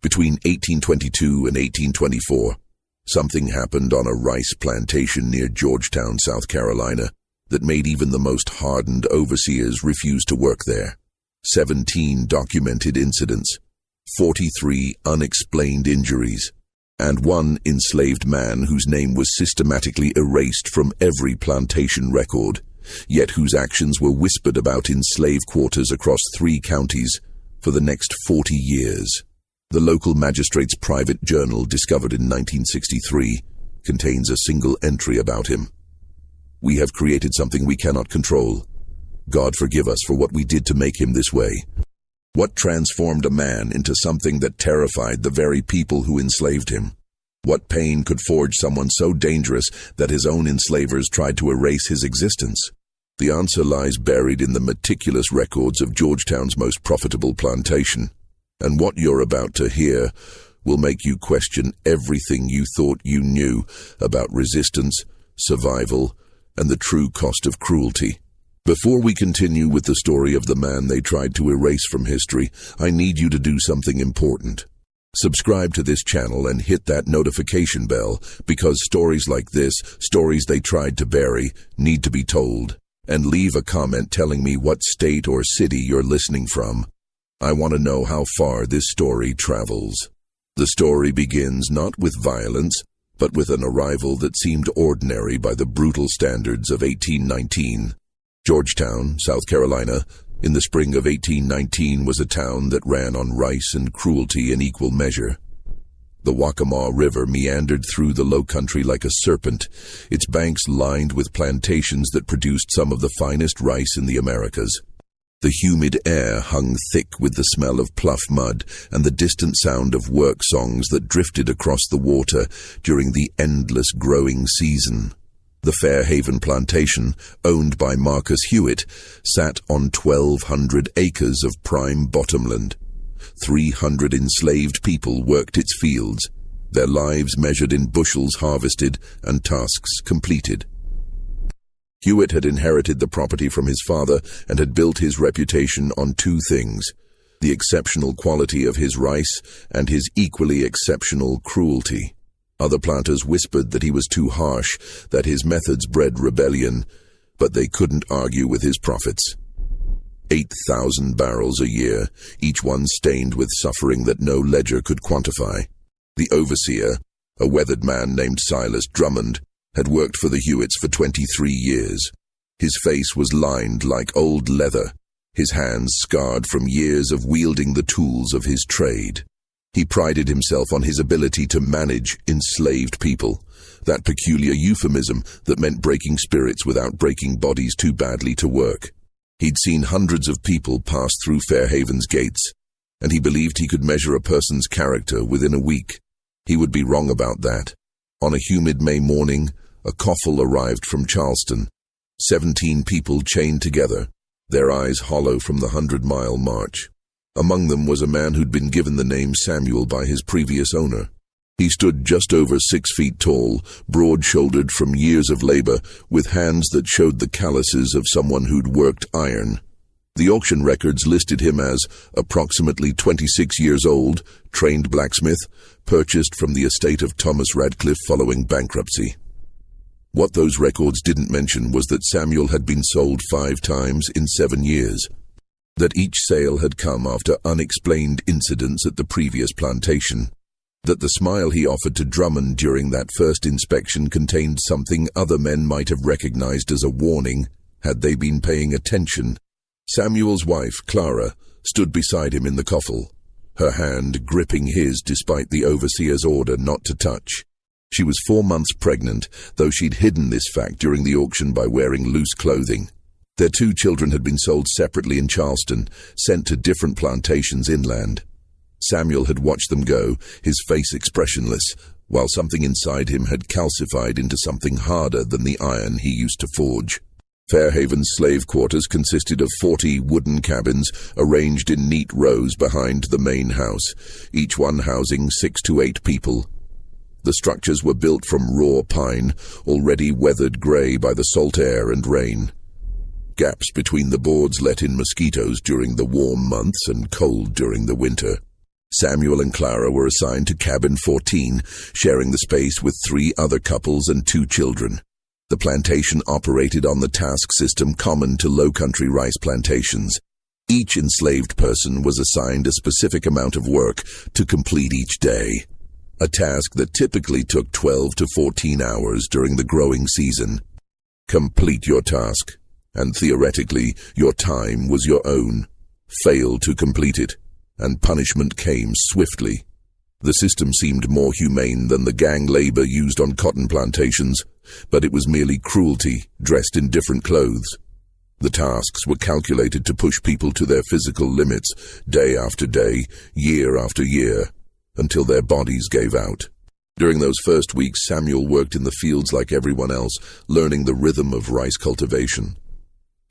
Between 1822 and 1824, something happened on a rice plantation near Georgetown, South Carolina, that made even the most hardened overseers refuse to work there. 17 documented incidents, 43 unexplained injuries, and one enslaved man whose name was systematically erased from every plantation record, yet whose actions were whispered about in slave quarters across 3 counties for the next 40 years. The local magistrate's private journal, discovered in 1963, contains a single entry about him. "We have created something we cannot control. God forgive us for what we did to make him this way." What transformed a man into something that terrified the very people who enslaved him? What pain could forge someone so dangerous that his own enslavers tried to erase his existence? The answer lies buried in the meticulous records of Georgetown's most profitable plantation. And what you're about to hear will make you question everything you thought you knew about resistance, survival, and the true cost of cruelty. Before we continue with the story of the man they tried to erase from history, I need you to do something important. Subscribe to this channel and hit that notification bell, because stories like this, stories they tried to bury, need to be told. And leave a comment telling me what state or city you're listening from. I want to know how far this story travels. The story begins not with violence, but with an arrival that seemed ordinary by the brutal standards of 1819. Georgetown, South Carolina, in the spring of 1819 was a town that ran on rice and cruelty in equal measure. The Waccamaw River meandered through the low country like a serpent, its banks lined with plantations that produced some of the finest rice in the Americas. The humid air hung thick with the smell of pluff mud and the distant sound of work songs that drifted across the water during the endless growing season. The Fairhaven plantation, owned by Marcus Hewitt, sat on 1,200 acres of prime bottomland. 300 enslaved people worked its fields, their lives measured in bushels harvested and tasks completed. Hewitt had inherited the property from his father and had built his reputation on 2 things: the exceptional quality of his rice and his equally exceptional cruelty. Other planters whispered that he was too harsh, that his methods bred rebellion, but they couldn't argue with his profits. 8,000 barrels a year, each one stained with suffering that no ledger could quantify. The overseer, a weathered man named Silas Drummond, had worked for the Hewitts for 23 years. His face was lined like old leather, his hands scarred from years of wielding the tools of his trade. He prided himself on his ability to manage enslaved people, that peculiar euphemism that meant breaking spirits without breaking bodies too badly to work. He'd seen hundreds of people pass through Fairhaven's gates, and he believed he could measure a person's character within a week. He would be wrong about that. On a humid May morning, a coffle arrived from Charleston. 17 people chained together, their eyes hollow from the 100-mile march. Among them was a man who'd been given the name Samuel by his previous owner. He stood just over 6 feet tall, broad-shouldered from years of labor, with hands that showed the calluses of someone who'd worked iron. The auction records listed him as approximately 26 years old, trained blacksmith, purchased from the estate of Thomas Radcliffe following bankruptcy. What those records didn't mention was that Samuel had been sold 5 times in 7 years, that each sale had come after unexplained incidents at the previous plantation, that the smile he offered to Drummond during that first inspection contained something other men might have recognized as a warning had they been paying attention. Samuel's wife, Clara, stood beside him in the coffle, her hand gripping his despite the overseer's order not to touch. She was 4 months pregnant, though she'd hidden this fact during the auction by wearing loose clothing. Their 2 children had been sold separately in Charleston, sent to different plantations inland. Samuel had watched them go, his face expressionless, while something inside him had calcified into something harder than the iron he used to forge. Fairhaven's slave quarters consisted of 40 wooden cabins arranged in neat rows behind the main house, each one housing 6 to 8 people. The structures were built from raw pine, already weathered gray by the salt air and rain. Gaps between the boards let in mosquitoes during the warm months and cold during the winter. Samuel and Clara were assigned to cabin 14, sharing the space with 3 other couples and 2 children. The plantation operated on the task system common to low-country rice plantations. Each enslaved person was assigned a specific amount of work to complete each day, a task that typically took 12 to 14 hours during the growing season. Complete your task, and theoretically, your time was your own. Fail to complete it, and punishment came swiftly. The system seemed more humane than the gang labor used on cotton plantations, but it was merely cruelty dressed in different clothes. The tasks were calculated to push people to their physical limits, day after day, year after year, until their bodies gave out. During those first weeks, Samuel worked in the fields like everyone else, learning the rhythm of rice cultivation.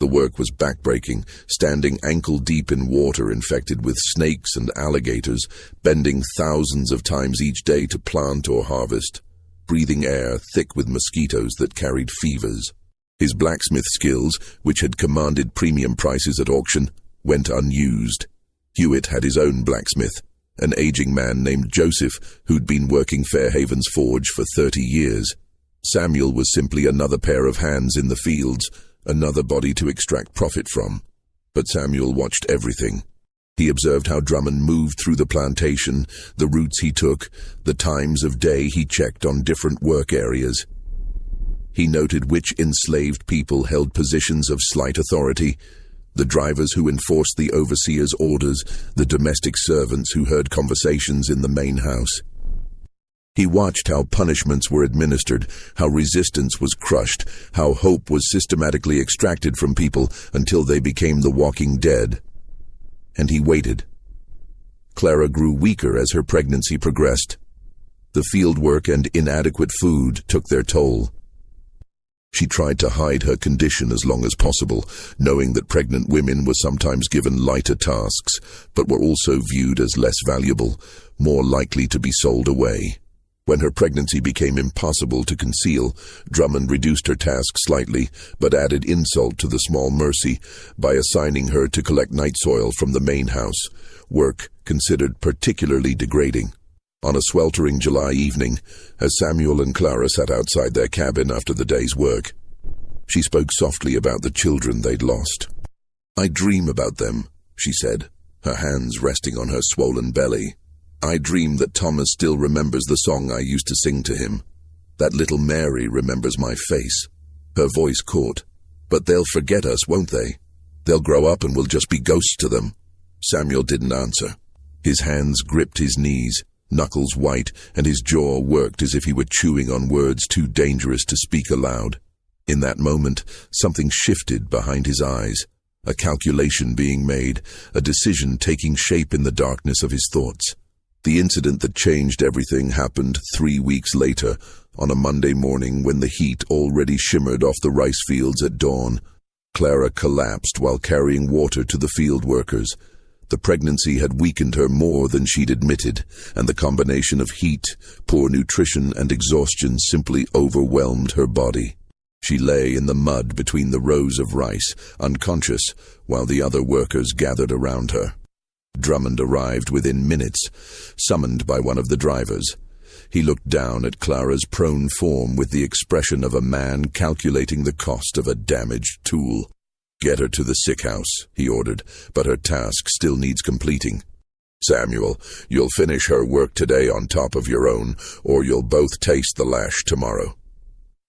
The work was backbreaking, standing ankle-deep in water infected with snakes and alligators, bending thousands of times each day to plant or harvest, breathing air thick with mosquitoes that carried fevers. His blacksmith skills, which had commanded premium prices at auction, went unused. Hewitt had his own blacksmith, an aging man named Joseph who'd been working Fairhaven's forge for 30 years. Samuel was simply another pair of hands in the fields, another body to extract profit from. But Samuel watched everything. He observed how Drummond moved through the plantation, the routes he took, the times of day he checked on different work areas. He noted which enslaved people held positions of slight authority, the drivers who enforced the overseer's orders, the domestic servants who heard conversations in the main house. He watched how punishments were administered, how resistance was crushed, how hope was systematically extracted from people until they became the walking dead. And he waited. Clara grew weaker as her pregnancy progressed. The field work and inadequate food took their toll. She tried to hide her condition as long as possible, knowing that pregnant women were sometimes given lighter tasks, but were also viewed as less valuable, more likely to be sold away. When her pregnancy became impossible to conceal, Drummond reduced her task slightly, but added insult to the small mercy by assigning her to collect night soil from the main house, work considered particularly degrading. On a sweltering July evening, as Samuel and Clara sat outside their cabin after the day's work, she spoke softly about the children they'd lost. "I dream about them," she said, her hands resting on her swollen belly. "I dream that Thomas still remembers the song I used to sing to him. That little Mary remembers my face." Her voice caught. "But they'll forget us, won't they? They'll grow up and we'll just be ghosts to them." Samuel didn't answer. His hands gripped his knees, knuckles white, and his jaw worked as if he were chewing on words too dangerous to speak aloud. In that moment, something shifted behind his eyes, a calculation being made, a decision taking shape in the darkness of his thoughts. The incident that changed everything happened 3 weeks later, on a Monday morning when the heat already shimmered off the rice fields at dawn. Clara collapsed while carrying water to the field workers. The pregnancy had weakened her more than she'd admitted, and the combination of heat, poor nutrition, and exhaustion simply overwhelmed her body. She lay in the mud between the rows of rice, unconscious, while the other workers gathered around her. Drummond arrived within minutes, summoned by one of the drivers. He looked down at Clara's prone form with the expression of a man calculating the cost of a damaged tool. "Get her to the sick house," he ordered, "but her task still needs completing. Samuel, you'll finish her work today on top of your own, or you'll both taste the lash tomorrow."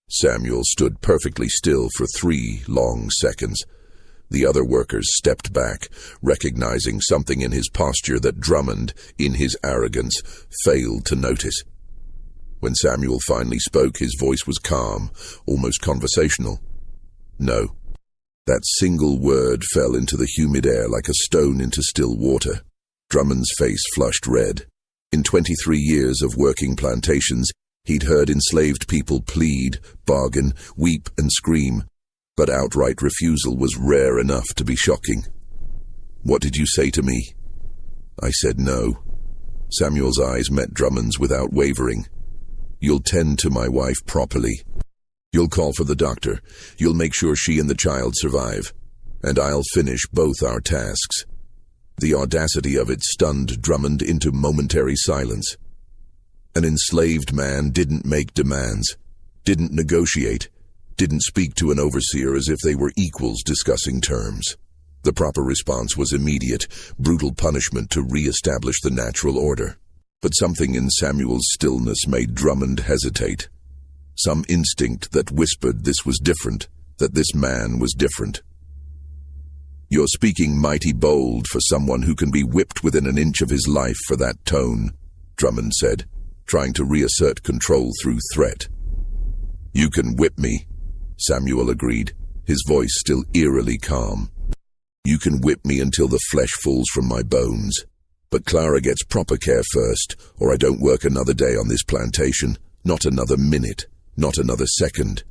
Samuel stood perfectly still for 3 long seconds. The other workers stepped back, recognizing something in his posture that Drummond, in his arrogance, failed to notice. When Samuel finally spoke, his voice was calm, almost conversational. "No." That single word fell into the humid air like a stone into still water. Drummond's face flushed red. In 23 years of working plantations, he'd heard enslaved people plead, bargain, weep, and scream, but outright refusal was rare enough to be shocking. "What did you say to me?" I said no. Samuel's eyes met Drummond's without wavering. "You'll tend to my wife properly. You'll call for the doctor. You'll make sure she and the child survive. And I'll finish both our tasks." The audacity of it stunned Drummond into momentary silence. An enslaved man didn't make demands, didn't negotiate, didn't speak to an overseer as if they were equals discussing terms. The proper response was immediate, brutal punishment to re-establish the natural order. But something in Samuel's stillness made Drummond hesitate. Some instinct that whispered this was different, that this man was different. "You're speaking mighty bold for someone who can be whipped within an inch of his life for that tone," Drummond said, trying to reassert control through threat. "You can whip me," Samuel agreed, his voice still eerily calm. "You can whip me until the flesh falls from my bones. But Clara gets proper care first, or I don't work another day on this plantation, not another minute, not another second.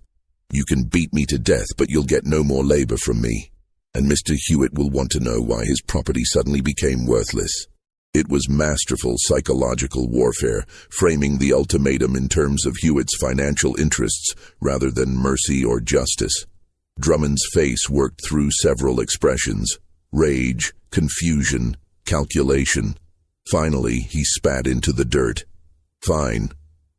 You can beat me to death, but you'll get no more labor from me. And Mr. Hewitt will want to know why his property suddenly became worthless." It was masterful psychological warfare, framing the ultimatum in terms of Hewitt's financial interests rather than mercy or justice. Drummond's face worked through several expressions: rage, confusion, calculation. Finally, he spat into the dirt. "Fine.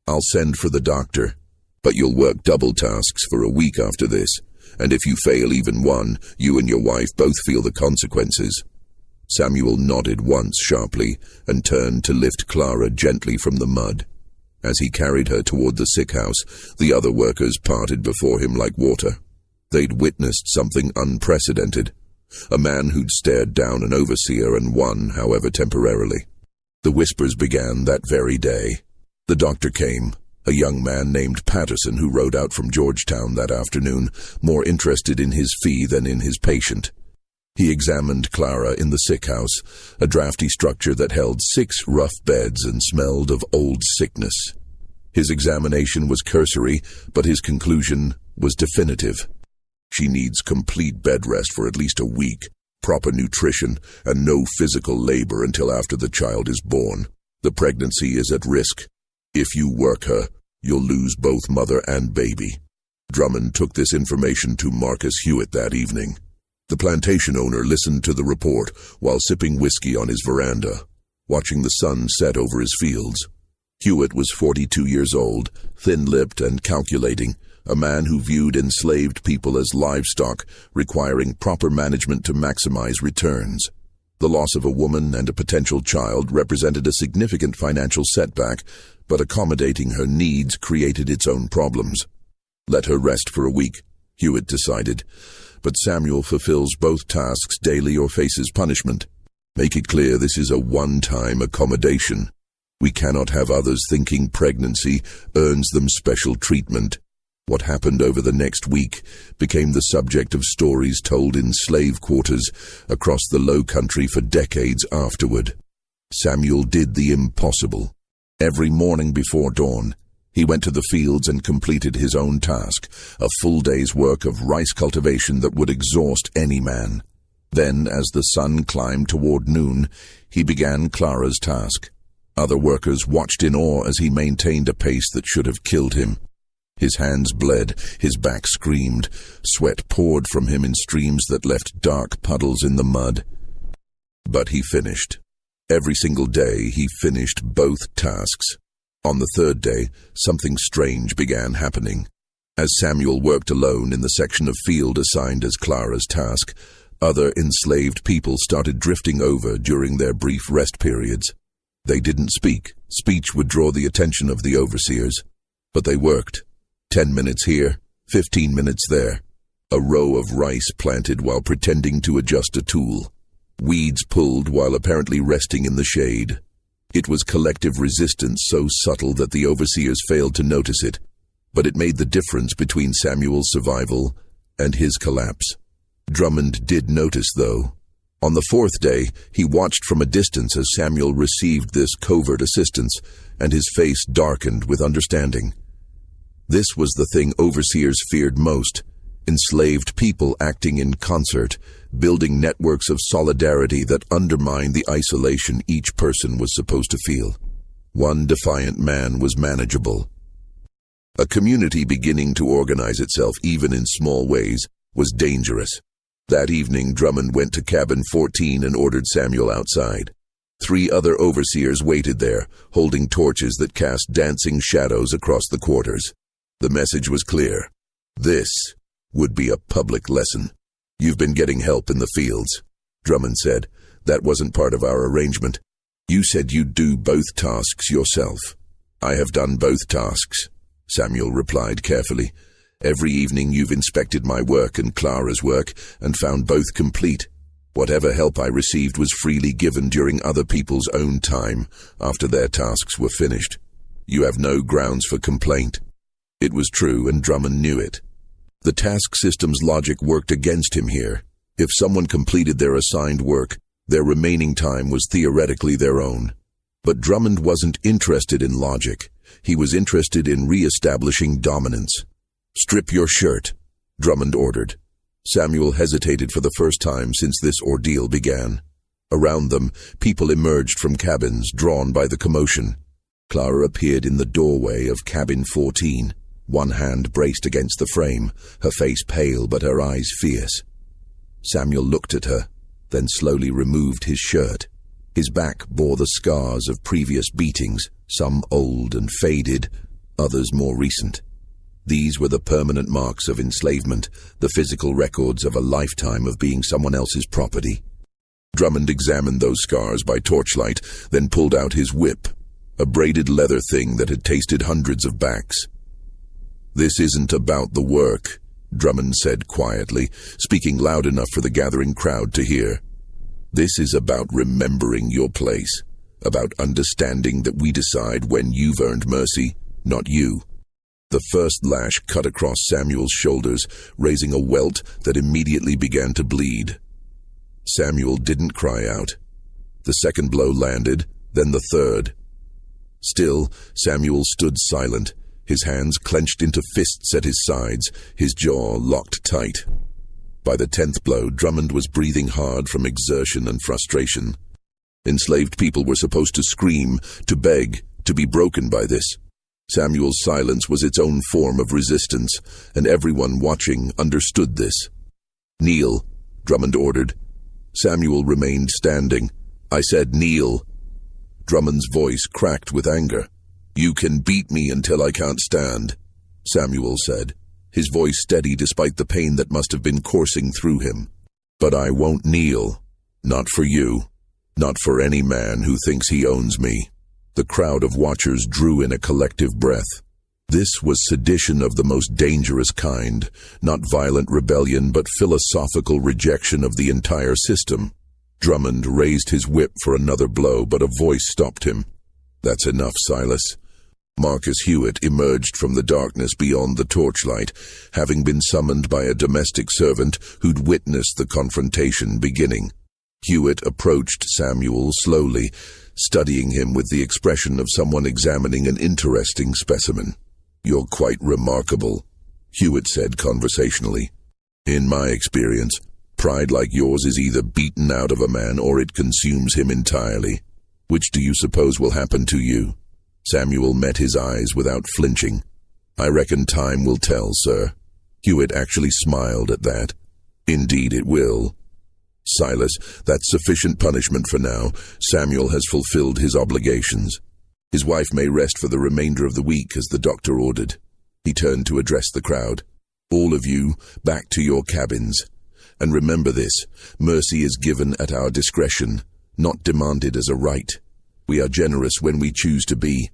I'll send for the doctor. But you'll work double tasks for a week after this, and if you fail even one, you and your wife both feel the consequences." Samuel nodded once sharply and turned to lift Clara gently from the mud. As he carried her toward the sick house, the other workers parted before him like water. They'd witnessed something unprecedented. A man who'd stared down an overseer and won, however temporarily. The whispers began that very day. The doctor came, a young man named Patterson who rode out from Georgetown that afternoon, more interested in his fee than in his patient. He examined Clara in the sick house, a drafty structure that held 6 rough beds and smelled of old sickness. His examination was cursory, but his conclusion was definitive. "She needs complete bed rest for at least a week, proper nutrition, and no physical labor until after the child is born. The pregnancy is at risk. If you work her, you'll lose both mother and baby." Drummond took this information to Marcus Hewitt that evening. The plantation owner listened to the report while sipping whiskey on his veranda, watching the sun set over his fields. Hewitt was 42 years old, thin-lipped and calculating, a man who viewed enslaved people as livestock, requiring proper management to maximize returns. The loss of a woman and a potential child represented a significant financial setback, but accommodating her needs created its own problems. Let her rest for a week, Hewitt decided, but Samuel fulfills both tasks daily or faces punishment. Make it clear this is a one-time accommodation. We cannot have others thinking pregnancy earns them special treatment. What happened over the next week became the subject of stories told in slave quarters across the Low Country for decades afterward. Samuel did the impossible. Every morning before dawn, he went to the fields and completed his own task, a full day's work of rice cultivation that would exhaust any man. Then, as the sun climbed toward noon, he began Clara's task. Other workers watched in awe as he maintained a pace that should have killed him. His hands bled, his back screamed, sweat poured from him in streams that left dark puddles in the mud. But he finished. Every single day he finished both tasks. On the third day, something strange began happening. As Samuel worked alone in the section of field assigned as Clara's task, other enslaved people started drifting over during their brief rest periods. They didn't speak. Speech would draw the attention of the overseers. But they worked. 10 minutes here, 15 minutes there. A row of rice planted while pretending to adjust a tool. Weeds pulled while apparently resting in the shade. It was collective resistance so subtle that the overseers failed to notice it, but it made the difference between Samuel's survival and his collapse. Drummond did notice, though. On the fourth day, he watched from a distance as Samuel received this covert assistance, and his face darkened with understanding. This was the thing overseers feared most: enslaved people acting in concert, building networks of solidarity that undermined the isolation each person was supposed to feel. One defiant man was manageable. A community beginning to organize itself even in small ways was dangerous. That evening, Drummond went to cabin 14 and ordered Samuel outside. 3 other overseers waited there, holding torches that cast dancing shadows across the quarters. The message was clear. This would be a public lesson. "You've been getting help in the fields," Drummond said. "That wasn't part of our arrangement. You said you'd do both tasks yourself." "I have done both tasks," Samuel replied carefully. "Every evening you've inspected my work and Clara's work and found both complete. Whatever help I received was freely given during other people's own time, after their tasks were finished. You have no grounds for complaint." It was true, and Drummond knew it. The task system's logic worked against him here. If someone completed their assigned work, their remaining time was theoretically their own. But Drummond wasn't interested in logic. He was interested in re-establishing dominance. "Strip your shirt," Drummond ordered. Samuel hesitated for the first time since this ordeal began. Around them, people emerged from cabins, drawn by the commotion. Clara appeared in the doorway of cabin 14, one hand braced against the frame, her face pale but her eyes fierce. Samuel looked at her, then slowly removed his shirt. His back bore the scars of previous beatings, some old and faded, others more recent. These were the permanent marks of enslavement, the physical records of a lifetime of being someone else's property. Drummond examined those scars by torchlight, then pulled out his whip, a braided leather thing that had tasted hundreds of backs. "This isn't about the work," Drummond said quietly, speaking loud enough for the gathering crowd to hear. "This is about remembering your place, about understanding that we decide when you've earned mercy, not you." The first lash cut across Samuel's shoulders, raising a welt that immediately began to bleed. Samuel didn't cry out. The second blow landed, then the third. Still, Samuel stood silent, his hands clenched into fists at his sides, his jaw locked tight. By the 10th blow, Drummond was breathing hard from exertion and frustration. Enslaved people were supposed to scream, to beg, to be broken by this. Samuel's silence was its own form of resistance, and everyone watching understood this. "Kneel," Drummond ordered. Samuel remained standing. "I said kneel." Drummond's voice cracked with anger. "You can beat me until I can't stand," Samuel said, his voice steady despite the pain that must have been coursing through him. "But I won't kneel. Not for you. Not for any man who thinks he owns me." The crowd of watchers drew in a collective breath. This was sedition of the most dangerous kind, not violent rebellion but philosophical rejection of the entire system. Drummond raised his whip for another blow, but a voice stopped him. "That's enough, Silas." Marcus Hewitt emerged from the darkness beyond the torchlight, having been summoned by a domestic servant who'd witnessed the confrontation beginning. Hewitt approached Samuel slowly, studying him with the expression of someone examining an interesting specimen. "You're quite remarkable," Hewitt said conversationally. "In my experience, pride like yours is either beaten out of a man or it consumes him entirely. Which do you suppose will happen to you?" Samuel met his eyes without flinching. "I reckon time will tell, sir." Hewitt actually smiled at that. "Indeed it will." "Silas, that's sufficient punishment for now. Samuel has fulfilled his obligations. His wife may rest for the remainder of the week, as the doctor ordered." He turned to address the crowd. "All of you, back to your cabins. And remember this, mercy is given at our discretion, not demanded as a right. We are generous when we choose to be,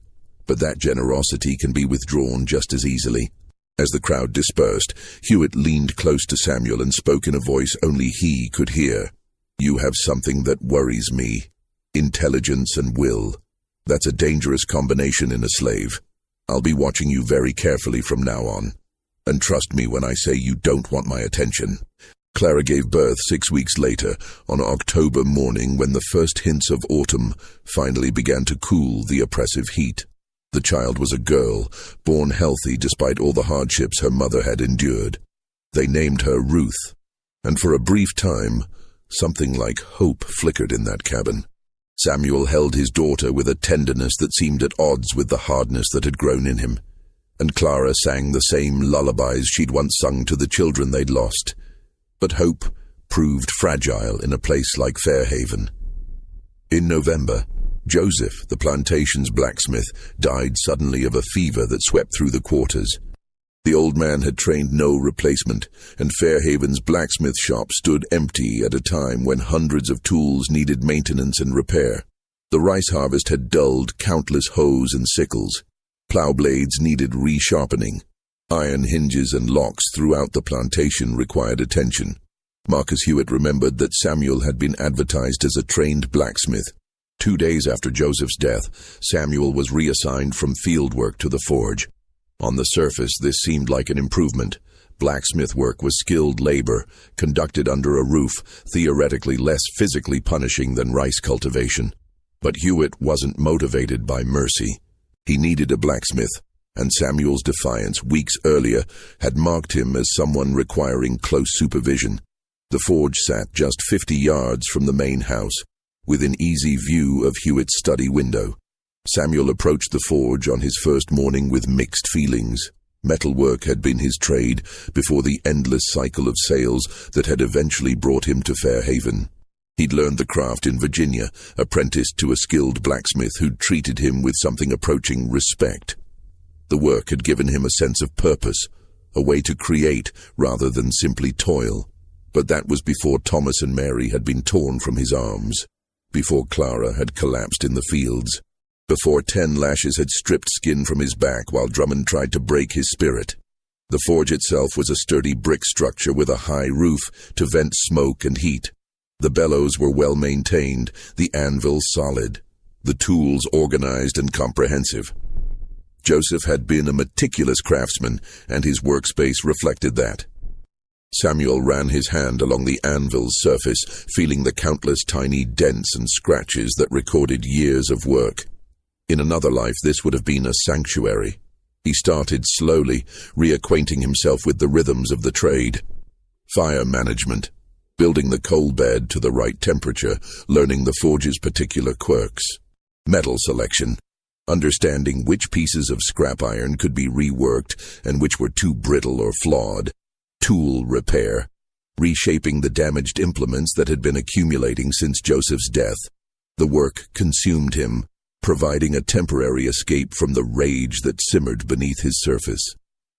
but that generosity can be withdrawn just as easily." As the crowd dispersed, Hewitt leaned close to Samuel and spoke in a voice only he could hear. "You have something that worries me. Intelligence and will. That's a dangerous combination in a slave. I'll be watching you very carefully from now on. And trust me when I say you don't want my attention." Clara gave birth 6 weeks later, on October morning when the first hints of autumn finally began to cool the oppressive heat. The child was a girl, born healthy despite all the hardships her mother had endured. They named her Ruth, and for a brief time, something like hope flickered in that cabin. Samuel held his daughter with a tenderness that seemed at odds with the hardness that had grown in him, and Clara sang the same lullabies she'd once sung to the children they'd lost. But hope, proved fragile in a place like Fairhaven. In November, Joseph, the plantation's blacksmith, died suddenly of a fever that swept through the quarters. The old man had trained no replacement, and Fairhaven's blacksmith shop stood empty at a time when hundreds of tools needed maintenance and repair. The rice harvest had dulled countless hoes and sickles. Plow blades needed resharpening. Iron hinges and locks throughout the plantation required attention. Marcus Hewitt remembered that Samuel had been advertised as a trained blacksmith. 2 days after Joseph's death, Samuel was reassigned from field work to the forge. On the surface, this seemed like an improvement. Blacksmith work was skilled labor, conducted under a roof, theoretically less physically punishing than rice cultivation. But Hewitt wasn't motivated by mercy. He needed a blacksmith, and Samuel's defiance weeks earlier had marked him as someone requiring close supervision. The forge sat just 50 yards from the main house, within easy view of Hewitt's study window. Samuel approached the forge on his first morning with mixed feelings. Metalwork had been his trade before the endless cycle of sales that had eventually brought him to Fairhaven. He'd learned the craft in Virginia, apprenticed to a skilled blacksmith who'd treated him with something approaching respect. The work had given him a sense of purpose, a way to create rather than simply toil. But that was before Thomas and Mary had been torn from his arms, before Clara had collapsed in the fields, before 10 lashes had stripped skin from his back while Drummond tried to break his spirit. The forge itself was a sturdy brick structure with a high roof to vent smoke and heat. The bellows were well maintained, the anvil solid, the tools organized and comprehensive. Joseph had been a meticulous craftsman, and his workspace reflected that. Samuel ran his hand along the anvil's surface, feeling the countless tiny dents and scratches that recorded years of work. In another life, this would have been a sanctuary. He started slowly, reacquainting himself with the rhythms of the trade. Fire management, building the coal bed to the right temperature, learning the forge's particular quirks. Metal selection, understanding which pieces of scrap iron could be reworked and which were too brittle or flawed. Tool repair, reshaping the damaged implements that had been accumulating since Joseph's death. The work consumed him, providing a temporary escape from the rage that simmered beneath his surface.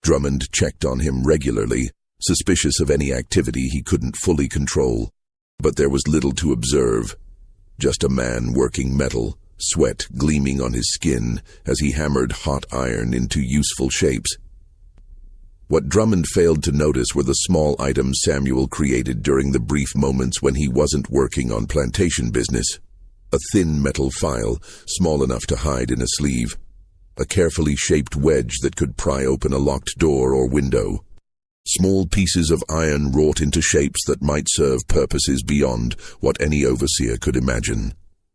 Drummond checked on him regularly, suspicious of any activity he couldn't fully control. But there was little to observe. Just a man working metal, sweat gleaming on his skin as he hammered hot iron into useful shapes. What Drummond failed to notice were the small items Samuel created during the brief moments when he wasn't working on plantation business. A thin metal file, small enough to hide in a sleeve. A carefully shaped wedge that could pry open a locked door or window. Small pieces of iron wrought into shapes that might serve purposes beyond what any overseer could imagine.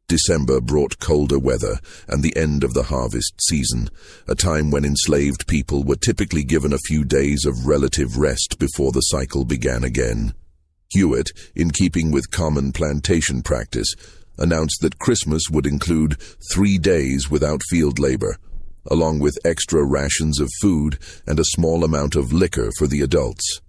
December brought colder weather and the end of the harvest season, a time when enslaved people were typically given a few days of relative rest before the cycle began again. Hewitt, in keeping with common plantation practice, announced that Christmas would include 3 days without field labor, along with extra rations of food and a small amount of liquor for the adults.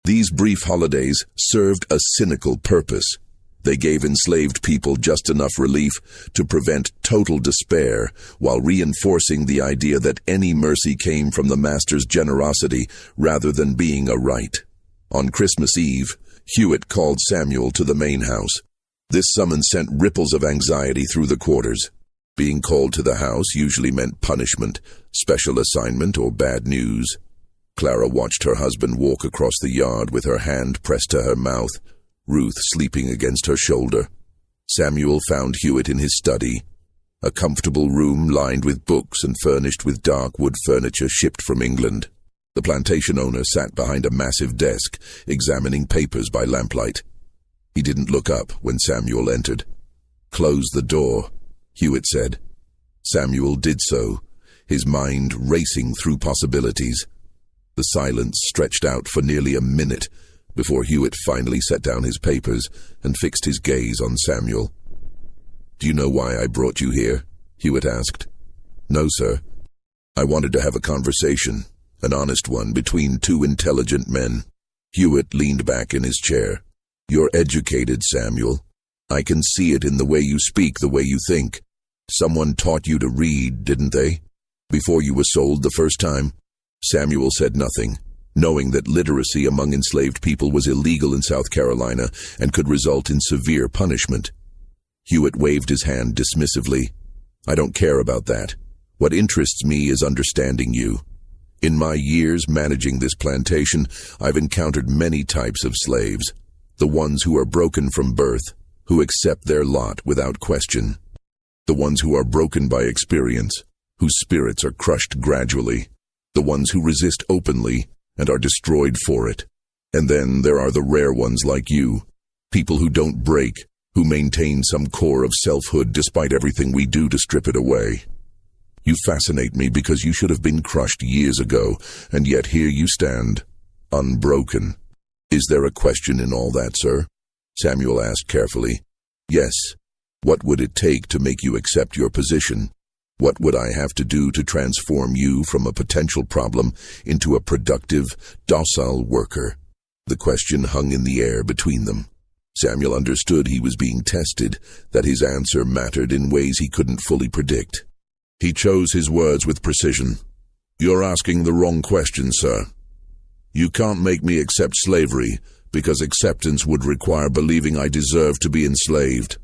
These brief holidays served a cynical purpose. They gave enslaved people just enough relief to prevent total despair, while reinforcing the idea that any mercy came from the master's generosity rather than being a right. On Christmas Eve, Hewitt called Samuel to the main house. This summons sent ripples of anxiety through the quarters. Being called to the house usually meant punishment, special assignment, or bad news. Clara watched her husband walk across the yard with her hand pressed to her mouth, Ruth sleeping against her shoulder. Samuel found Hewitt in his study, a comfortable room lined with books and furnished with dark wood furniture shipped from England. The plantation owner sat behind a massive desk, examining papers by lamplight. He didn't look up when Samuel entered. "Close the door," Hewitt said. Samuel did so, his mind racing through possibilities. The silence stretched out for nearly a minute before Hewitt finally set down his papers and fixed his gaze on Samuel. "Do you know why I brought you here?" Hewitt asked. "No, sir. I wanted to have a conversation, an honest one, between two intelligent men." Hewitt leaned back in his chair. You're educated, Samuel. I can see it in the way you speak, the way you think. Someone taught you to read, didn't they? Before you were sold the first time? Samuel said nothing, knowing that literacy among enslaved people was illegal in South Carolina and could result in severe punishment. Hewitt waved his hand dismissively. I don't care about that. What interests me is understanding you. In my years managing this plantation, I've encountered many types of slaves. The ones who are broken from birth, who accept their lot without question. The ones who are broken by experience, whose spirits are crushed gradually. The ones who resist openly and are destroyed for it. And then there are the rare ones like you, people who don't break, who maintain some core of selfhood despite everything we do to strip it away. You fascinate me because you should have been crushed years ago, and yet here you stand, unbroken. Is there a question in all that, sir? Samuel asked carefully. Yes. What would it take to make you accept your position? What would I have to do to transform you from a potential problem into a productive, docile worker? The question hung in the air between them. Samuel understood he was being tested, that his answer mattered in ways he couldn't fully predict. He chose his words with precision. You're asking the wrong question, sir. You can't make me accept slavery, because acceptance would require believing I deserve to be enslaved.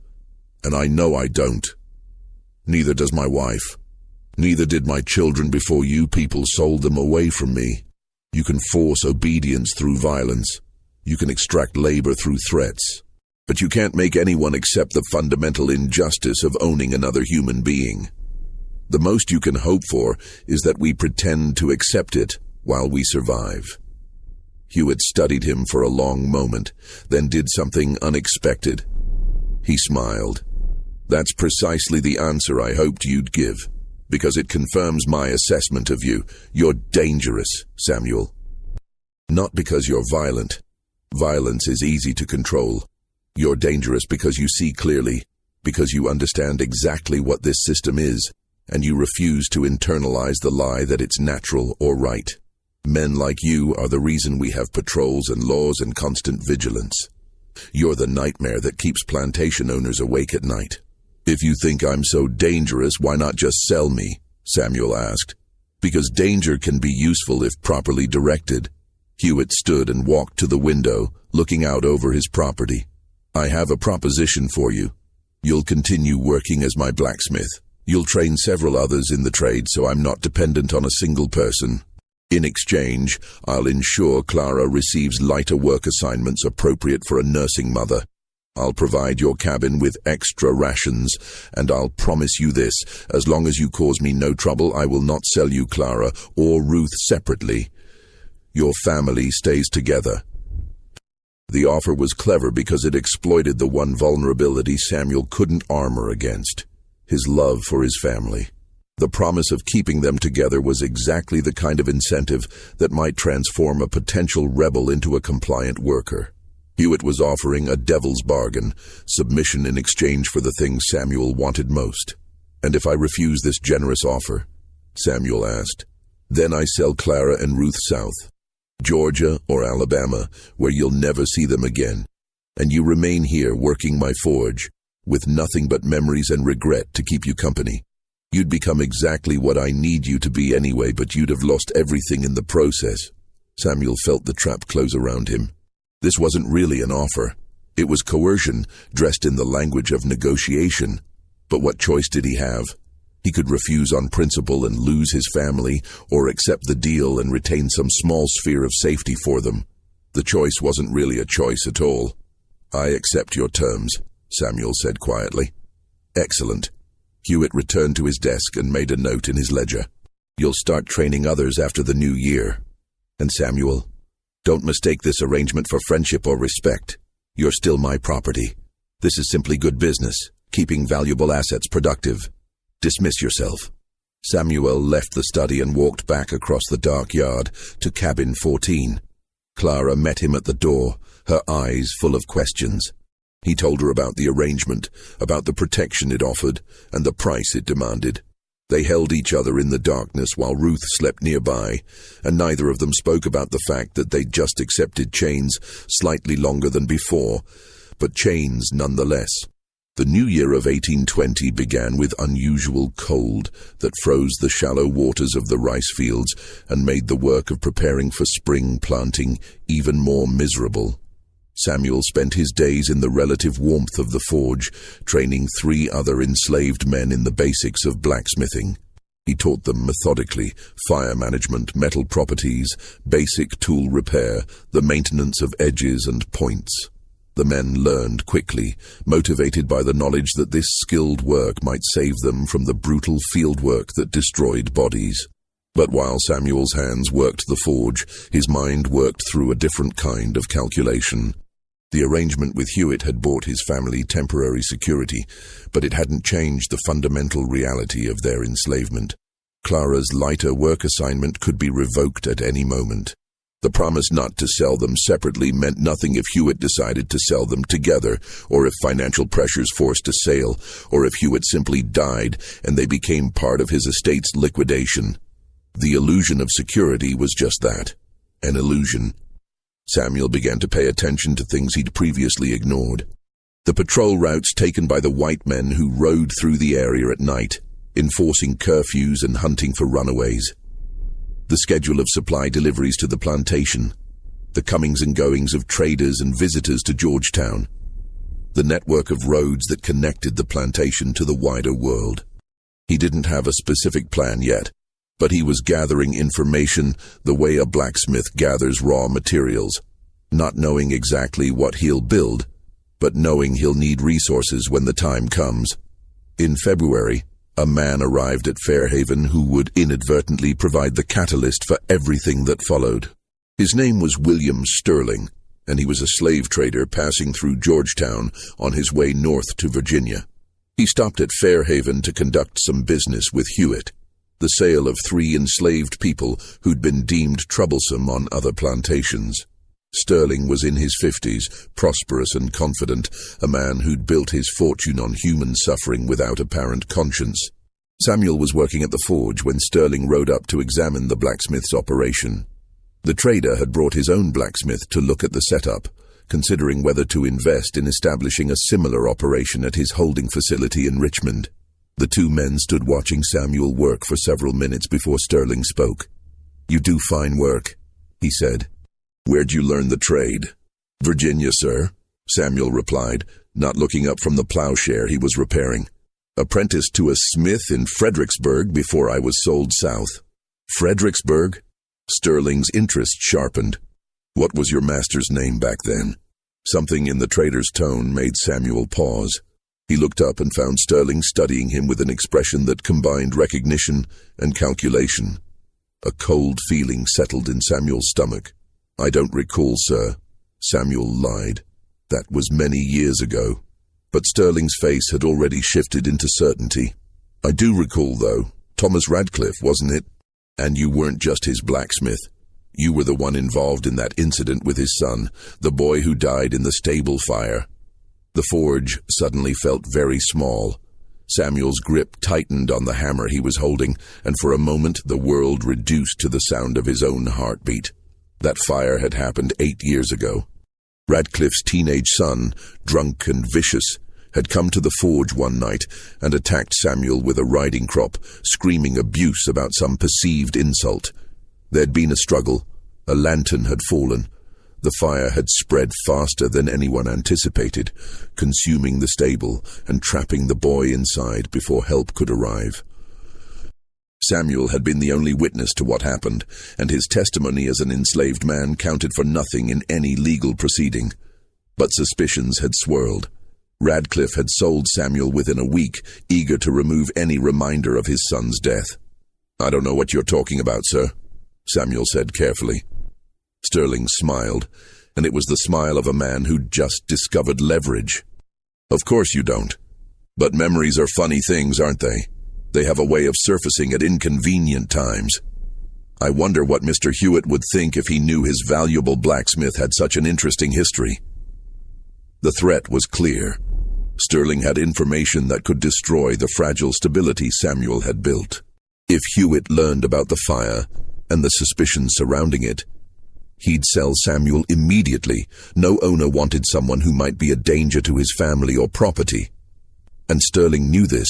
And I know I don't. Neither does my wife. Neither did my children before you people sold them away from me. You can force obedience through violence. You can extract labor through threats. But you can't make anyone accept the fundamental injustice of owning another human being. The most you can hope for is that we pretend to accept it while we survive. Hewitt studied him for a long moment, then did something unexpected. He smiled. That's precisely the answer I hoped you'd give, because it confirms my assessment of you. You're dangerous, Samuel. Not because you're violent. Violence is easy to control. You're dangerous because you see clearly, because you understand exactly what this system is, and you refuse to internalize the lie that it's natural or right. Men like you are the reason we have patrols and laws and constant vigilance. You're the nightmare that keeps plantation owners awake at night. If you think I'm so dangerous, why not just sell me? Samuel asked. Because danger can be useful if properly directed. Hewitt stood and walked to the window, looking out over his property. I have a proposition for you. You'll continue working as my blacksmith. You'll train several others in the trade so I'm not dependent on a single person. In exchange, I'll ensure Clara receives lighter work assignments appropriate for a nursing mother. I'll provide your cabin with extra rations, and I'll promise you this, as long as you cause me no trouble, I will not sell you Clara or Ruth separately. Your family stays together. The offer was clever because it exploited the one vulnerability Samuel couldn't armor against, his love for his family. The promise of keeping them together was exactly the kind of incentive that might transform a potential rebel into a compliant worker. Hewitt was offering a devil's bargain, submission in exchange for the things Samuel wanted most. And if I refuse this generous offer? Samuel asked. Then I sell Clara and Ruth south, Georgia or Alabama, where you'll never see them again. And you remain here working my forge, with nothing but memories and regret to keep you company. You'd become exactly what I need you to be anyway, but you'd have lost everything in the process. Samuel felt the trap close around him. This wasn't really an offer. It was coercion, dressed in the language of negotiation. But what choice did he have? He could refuse on principle and lose his family, or accept the deal and retain some small sphere of safety for them. The choice wasn't really a choice at all. I accept your terms, Samuel said quietly. Excellent. Hewitt returned to his desk and made a note in his ledger. You'll start training others after the new year. And Samuel, don't mistake this arrangement for friendship or respect. You're still my property. This is simply good business, keeping valuable assets productive. Dismiss yourself. Samuel left the study and walked back across the dark yard to cabin 14. Clara met him at the door, her eyes full of questions. He told her about the arrangement, about the protection it offered, and the price it demanded. They held each other in the darkness while Ruth slept nearby, and neither of them spoke about the fact that they'd just accepted chains slightly longer than before, but chains nonetheless. The new year of 1820 began with unusual cold that froze the shallow waters of the rice fields and made the work of preparing for spring planting even more miserable. Samuel spent his days in the relative warmth of the forge, training 3 other enslaved men in the basics of blacksmithing. He taught them methodically fire management, metal properties, basic tool repair, the maintenance of edges and points. The men learned quickly, motivated by the knowledge that this skilled work might save them from the brutal field work that destroyed bodies. But while Samuel's hands worked the forge, his mind worked through a different kind of calculation. The arrangement with Hewitt had bought his family temporary security, but it hadn't changed the fundamental reality of their enslavement. Clara's lighter work assignment could be revoked at any moment. The promise not to sell them separately meant nothing if Hewitt decided to sell them together, or if financial pressures forced a sale, or if Hewitt simply died and they became part of his estate's liquidation. The illusion of security was just that, an illusion. Samuel began to pay attention to things he'd previously ignored. The patrol routes taken by the white men who rode through the area at night, enforcing curfews and hunting for runaways. The schedule of supply deliveries to the plantation. The comings and goings of traders and visitors to Georgetown. The network of roads that connected the plantation to the wider world. He didn't have a specific plan yet, but he was gathering information the way a blacksmith gathers raw materials, not knowing exactly what he'll build, but knowing he'll need resources when the time comes. In February, a man arrived at Fairhaven who would inadvertently provide the catalyst for everything that followed. His name was William Sterling, and he was a slave trader passing through Georgetown on his way north to Virginia. He stopped at Fairhaven to conduct some business with Hewitt, the sale of 3 enslaved people who'd been deemed troublesome on other plantations. Sterling was in his 50s, prosperous and confident, a man who'd built his fortune on human suffering without apparent conscience. Samuel was working at the forge when Sterling rode up to examine the blacksmith's operation. The trader had brought his own blacksmith to look at the setup, considering whether to invest in establishing a similar operation at his holding facility in Richmond. The 2 men stood watching Samuel work for several minutes before Sterling spoke. "You do fine work," he said. "Where'd you learn the trade?" "Virginia, sir," Samuel replied, not looking up from the plowshare he was repairing. "Apprenticed to a smith in Fredericksburg before I was sold south." "Fredericksburg?" Sterling's interest sharpened. "What was your master's name back then?" Something in the trader's tone made Samuel pause. He looked up and found Sterling studying him with an expression that combined recognition and calculation. A cold feeling settled in Samuel's stomach. "I don't recall, sir," Samuel lied. That was many years ago. But Sterling's face had already shifted into certainty. "I do recall, though. Thomas Radcliffe, wasn't it? And you weren't just his blacksmith. You were the one involved in that incident with his son, the boy who died in the stable fire." The forge suddenly felt very small. Samuel's grip tightened on the hammer he was holding, and for a moment the world reduced to the sound of his own heartbeat. That fire had happened 8 years ago. Radcliffe's teenage son, drunk and vicious, had come to the forge one night and attacked Samuel with a riding crop, screaming abuse about some perceived insult. There'd been a struggle. A lantern had fallen. The fire had spread faster than anyone anticipated, consuming the stable and trapping the boy inside before help could arrive. Samuel had been the only witness to what happened, and his testimony as an enslaved man counted for nothing in any legal proceeding. But suspicions had swirled. Radcliffe had sold Samuel within a week, eager to remove any reminder of his son's death. "I don't know what you're talking about, sir," Samuel said carefully. Sterling smiled, and it was the smile of a man who'd just discovered leverage. "Of course you don't. But memories are funny things, aren't they? They have a way of surfacing at inconvenient times. I wonder what Mr. Hewitt would think if he knew his valuable blacksmith had such an interesting history." The threat was clear. Sterling had information that could destroy the fragile stability Samuel had built. If Hewitt learned about the fire and the suspicions surrounding it, he'd sell Samuel immediately. No owner wanted someone who might be a danger to his family or property. And Sterling knew this,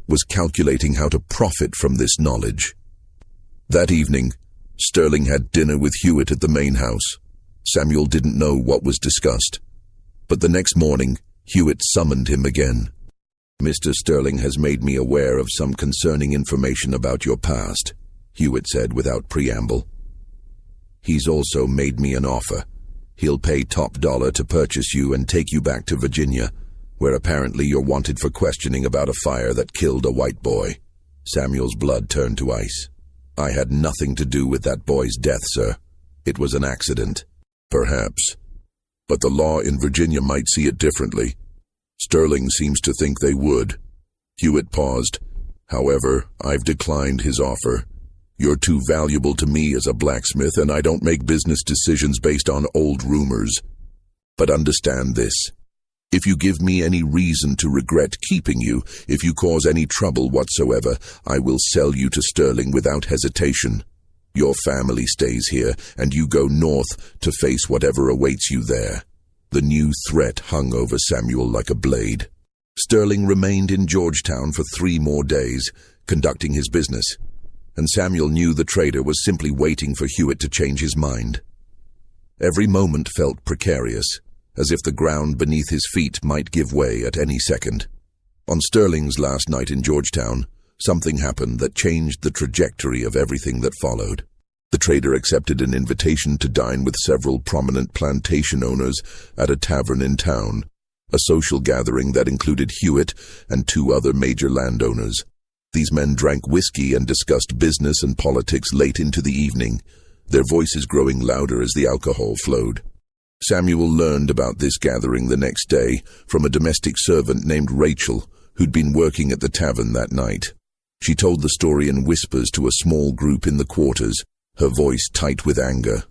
was calculating how to profit from this knowledge. That evening, Sterling had dinner with Hewitt at the main house. Samuel didn't know what was discussed. But the next morning, Hewitt summoned him again. "Mr. Sterling has made me aware of some concerning information about your past," Hewitt said without preamble. "He's also made me an offer. He'll pay top dollar to purchase you and take you back to Virginia, where apparently you're wanted for questioning about a fire that killed a white boy." Samuel's blood turned to ice. "I had nothing to do with that boy's death, sir. It was an accident." "Perhaps. But the law in Virginia might see it differently. Sterling seems to think they would." Hewitt paused. "However, I've declined his offer. You're too valuable to me as a blacksmith, and I don't make business decisions based on old rumors. But understand this. If you give me any reason to regret keeping you, if you cause any trouble whatsoever, I will sell you to Sterling without hesitation. Your family stays here, and you go north to face whatever awaits you there." The new threat hung over Samuel like a blade. Sterling remained in Georgetown for 3 more days, conducting his business, and Samuel knew the trader was simply waiting for Hewitt to change his mind. Every moment felt precarious, as if the ground beneath his feet might give way at any second. On Sterling's last night in Georgetown, something happened that changed the trajectory of everything that followed. The trader accepted an invitation to dine with several prominent plantation owners at a tavern in town, a social gathering that included Hewitt and 2 other major landowners. These men drank whiskey and discussed business and politics late into the evening, their voices growing louder as the alcohol flowed. Samuel learned about this gathering the next day from a domestic servant named Rachel, who'd been working at the tavern that night. She told the story in whispers to a small group in the quarters, her voice tight with anger.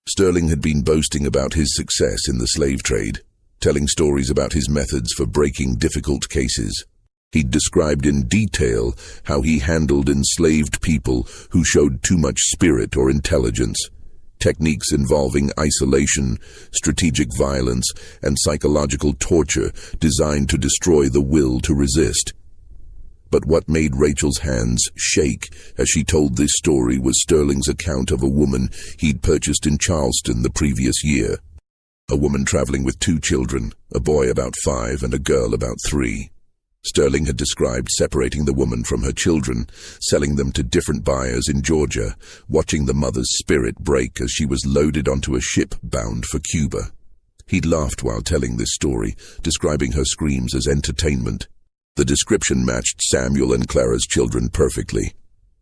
Sterling had been boasting about his success in the slave trade, telling stories about his methods for breaking difficult cases. He'd described in detail how he handled enslaved people who showed too much spirit or intelligence, techniques involving isolation, strategic violence, and psychological torture designed to destroy the will to resist. But what made Rachel's hands shake as she told this story was Sterling's account of a woman he'd purchased in Charleston the previous year. A woman traveling with 2 children, a boy about 5 and a girl about 3. Sterling had described separating the woman from her children, selling them to different buyers in Georgia, watching the mother's spirit break as she was loaded onto a ship bound for Cuba. He'd laughed while telling this story, describing her screams as entertainment. The description matched Samuel and Clara's children perfectly.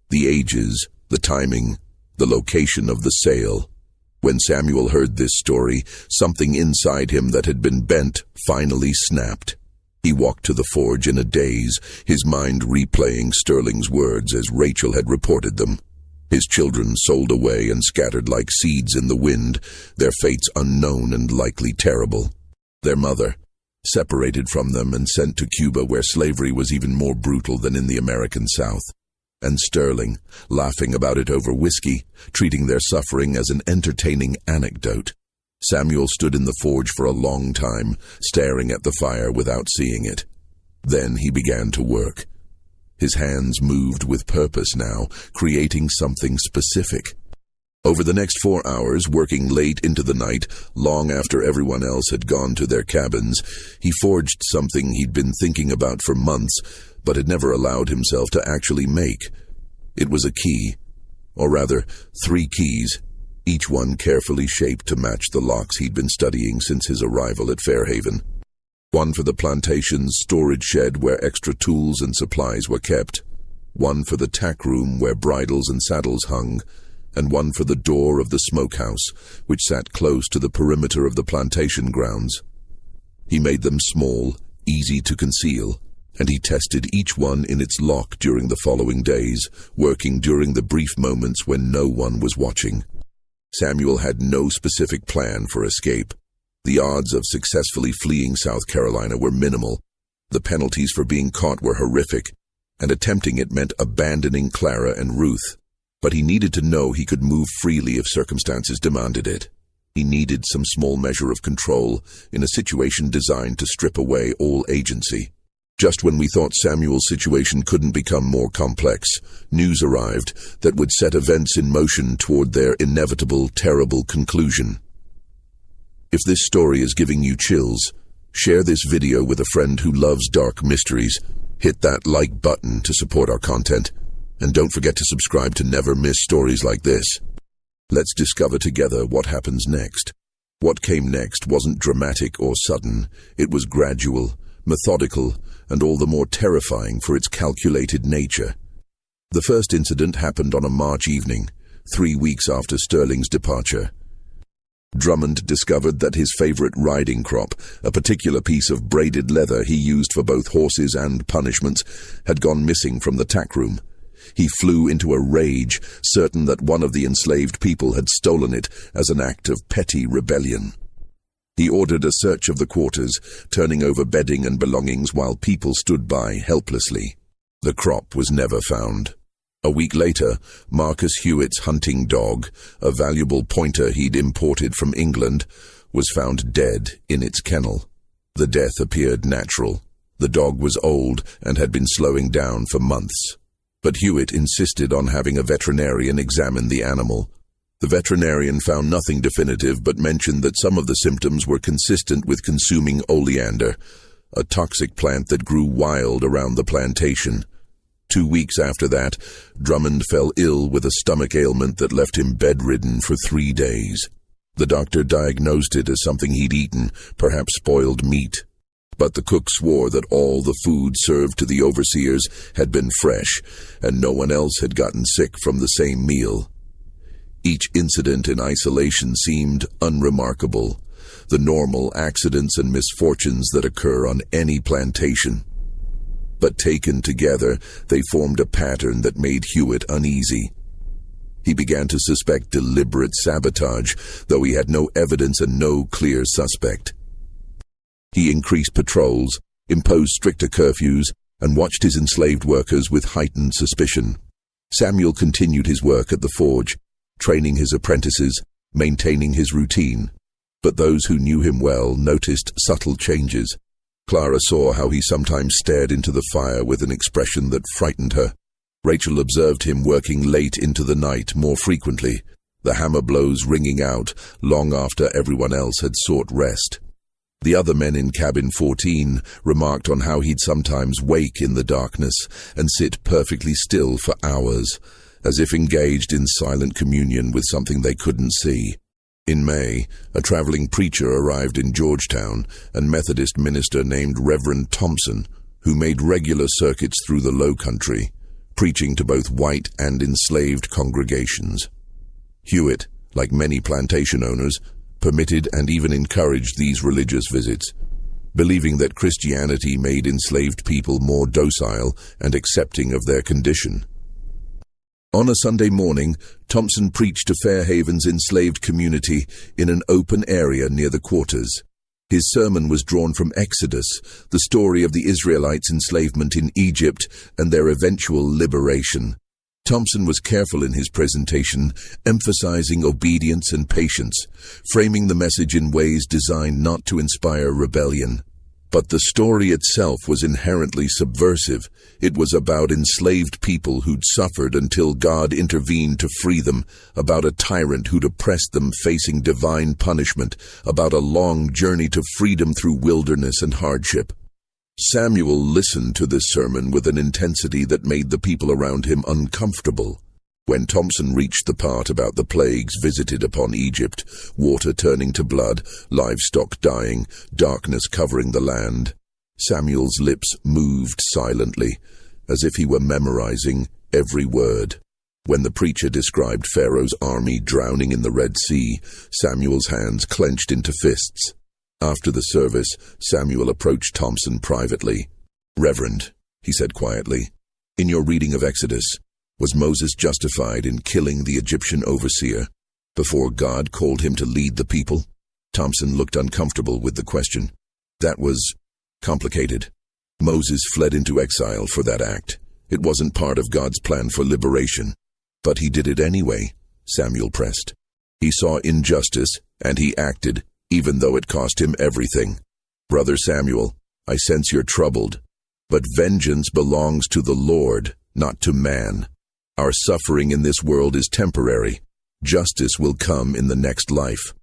The ages, the timing, the location of the sale. When Samuel heard this story, something inside him that had been bent finally snapped. He walked to the forge in a daze, his mind replaying Sterling's words as Rachel had reported them. His children sold away and scattered like seeds in the wind, their fates unknown and likely terrible. Their mother, separated from them and sent to Cuba, where slavery was even more brutal than in the American South. And Sterling, laughing about it over whiskey, treating their suffering as an entertaining anecdote. Samuel stood in the forge for a long time, staring at the fire without seeing it. Then he began to work. His hands moved with purpose now, creating something specific. Over the next 4 hours, working late into the night, long after everyone else had gone to their cabins, he forged something he'd been thinking about for months, but had never allowed himself to actually make. It was a key, or rather, 3 keys, each one carefully shaped to match the locks he'd been studying since his arrival at Fairhaven. One for the plantation's storage shed where extra tools and supplies were kept, one for the tack room where bridles and saddles hung, and one for the door of the smokehouse, which sat close to the perimeter of the plantation grounds. He made them small, easy to conceal, and he tested each one in its lock during the following days, working during the brief moments when no one was watching. Samuel had no specific plan for escape. The odds of successfully fleeing South Carolina were minimal, The penalties for being caught were horrific, and attempting it meant abandoning Clara and Ruth. But he needed to know he could move freely if circumstances demanded it. He needed some small measure of control in a situation designed to strip away all agency. Just when we thought Samuel's situation couldn't become more complex, news arrived that would set events in motion toward their inevitable, terrible conclusion. If this story is giving you chills, share this video with a friend who loves dark mysteries. Hit that like button to support our content, and don't forget to subscribe to never miss stories like this. Let's discover together what happens next. What came next wasn't dramatic or sudden. It was gradual, methodical, and all the more terrifying for its calculated nature. The first incident happened on a March evening, 3 weeks after Sterling's departure. Drummond discovered that his favorite riding crop, a particular piece of braided leather he used for both horses and punishments, had gone missing from the tack room. He flew into a rage, certain that one of the enslaved people had stolen it as an act of petty rebellion. He ordered a search of the quarters, turning over bedding and belongings while people stood by helplessly. The crop was never found. A week later, Marcus Hewitt's hunting dog, a valuable pointer he'd imported from England, was found dead in its kennel. The death appeared natural. The dog was old and had been slowing down for months. But Hewitt insisted on having a veterinarian examine the animal. The veterinarian found nothing definitive but mentioned that some of the symptoms were consistent with consuming oleander, a toxic plant that grew wild around the plantation. 2 weeks after that, Drummond fell ill with a stomach ailment that left him bedridden for 3 days. The doctor diagnosed it as something he'd eaten, perhaps spoiled meat. But the cook swore that all the food served to the overseers had been fresh, and no one else had gotten sick from the same meal. Each incident in isolation seemed unremarkable, the normal accidents and misfortunes that occur on any plantation. But taken together, they formed a pattern that made Hewitt uneasy. He began to suspect deliberate sabotage, though he had no evidence and no clear suspect. He increased patrols, imposed stricter curfews, and watched his enslaved workers with heightened suspicion. Samuel continued his work at the forge, training his apprentices, maintaining his routine. But those who knew him well noticed subtle changes. Clara saw how he sometimes stared into the fire with an expression that frightened her. Rachel observed him working late into the night more frequently, the hammer blows ringing out long after everyone else had sought rest. The other men in cabin 14 remarked on how he'd sometimes wake in the darkness and sit perfectly still for hours, as if engaged in silent communion with something they couldn't see. In May, a traveling preacher arrived in Georgetown, a Methodist minister named Reverend Thompson, who made regular circuits through the Low Country, preaching to both white and enslaved congregations. Hewitt, like many plantation owners, permitted and even encouraged these religious visits, believing that Christianity made enslaved people more docile and accepting of their condition. On a Sunday morning, Thompson preached to Fairhaven's enslaved community in an open area near the quarters. His sermon was drawn from Exodus, the story of the Israelites' enslavement in Egypt and their eventual liberation. Thompson was careful in his presentation, emphasizing obedience and patience, framing the message in ways designed not to inspire rebellion. But the story itself was inherently subversive. It was about enslaved people who'd suffered until God intervened to free them, about a tyrant who'd oppressed them facing divine punishment, about a long journey to freedom through wilderness and hardship. Samuel listened to this sermon with an intensity that made the people around him uncomfortable. When Thompson reached the part about the plagues visited upon Egypt, water turning to blood, livestock dying, darkness covering the land, Samuel's lips moved silently, as if he were memorizing every word. When the preacher described Pharaoh's army drowning in the Red Sea, Samuel's hands clenched into fists. After the service, Samuel approached Thompson privately. "Reverend," he said quietly, "in your reading of Exodus, was Moses justified in killing the Egyptian overseer before God called him to lead the people?" Thompson looked uncomfortable with the question. "That was complicated," Moses fled into exile for that act. It wasn't part of God's plan for liberation. But he did it anyway, Samuel pressed. He saw injustice, and he acted, even though it cost him everything. Brother Samuel, I sense you're troubled. But vengeance belongs to the Lord, not to man. Our suffering in this world is temporary. Justice will come in the next life.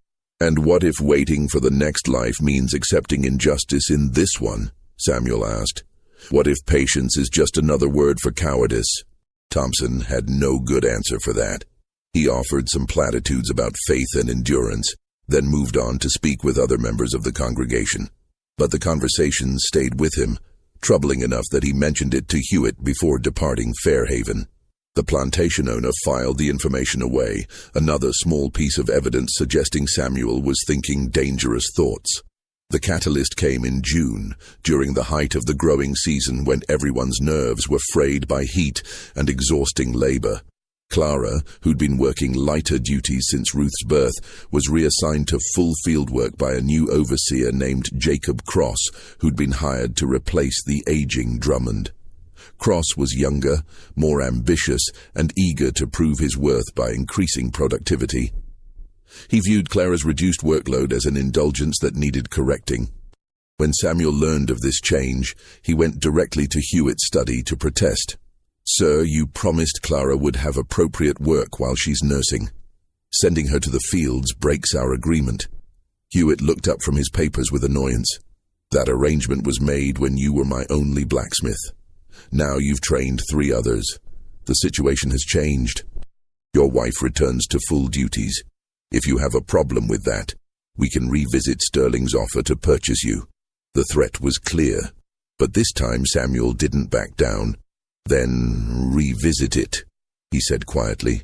And what if waiting for the next life means accepting injustice in this one? Samuel asked. What if patience is just another word for cowardice? Thompson had no good answer for that. He offered some platitudes about faith and endurance, then moved on to speak with other members of the congregation. But the conversation stayed with him, troubling enough that he mentioned it to Hewitt before departing Fairhaven. The plantation owner filed the information away, another small piece of evidence suggesting Samuel was thinking dangerous thoughts. The catalyst came in June, during the height of the growing season when everyone's nerves were frayed by heat and exhausting labor. Clara, who'd been working lighter duties since Ruth's birth, was reassigned to full field work by a new overseer named Jacob Cross, who'd been hired to replace the aging Drummond. Cross was younger, more ambitious, and eager to prove his worth by increasing productivity. He viewed Clara's reduced workload as an indulgence that needed correcting. When Samuel learned of this change, he went directly to Hewitt's study to protest. Sir, you promised Clara would have appropriate work while she's nursing. Sending her to the fields breaks our agreement. Hewitt looked up from his papers with annoyance. That arrangement was made when you were my only blacksmith. Now you've trained 3 others. The situation has changed. Your wife returns to full duties. If you have a problem with that, we can revisit Sterling's offer to purchase you. The threat was clear, but this time Samuel didn't back down. Then revisit it, he said quietly,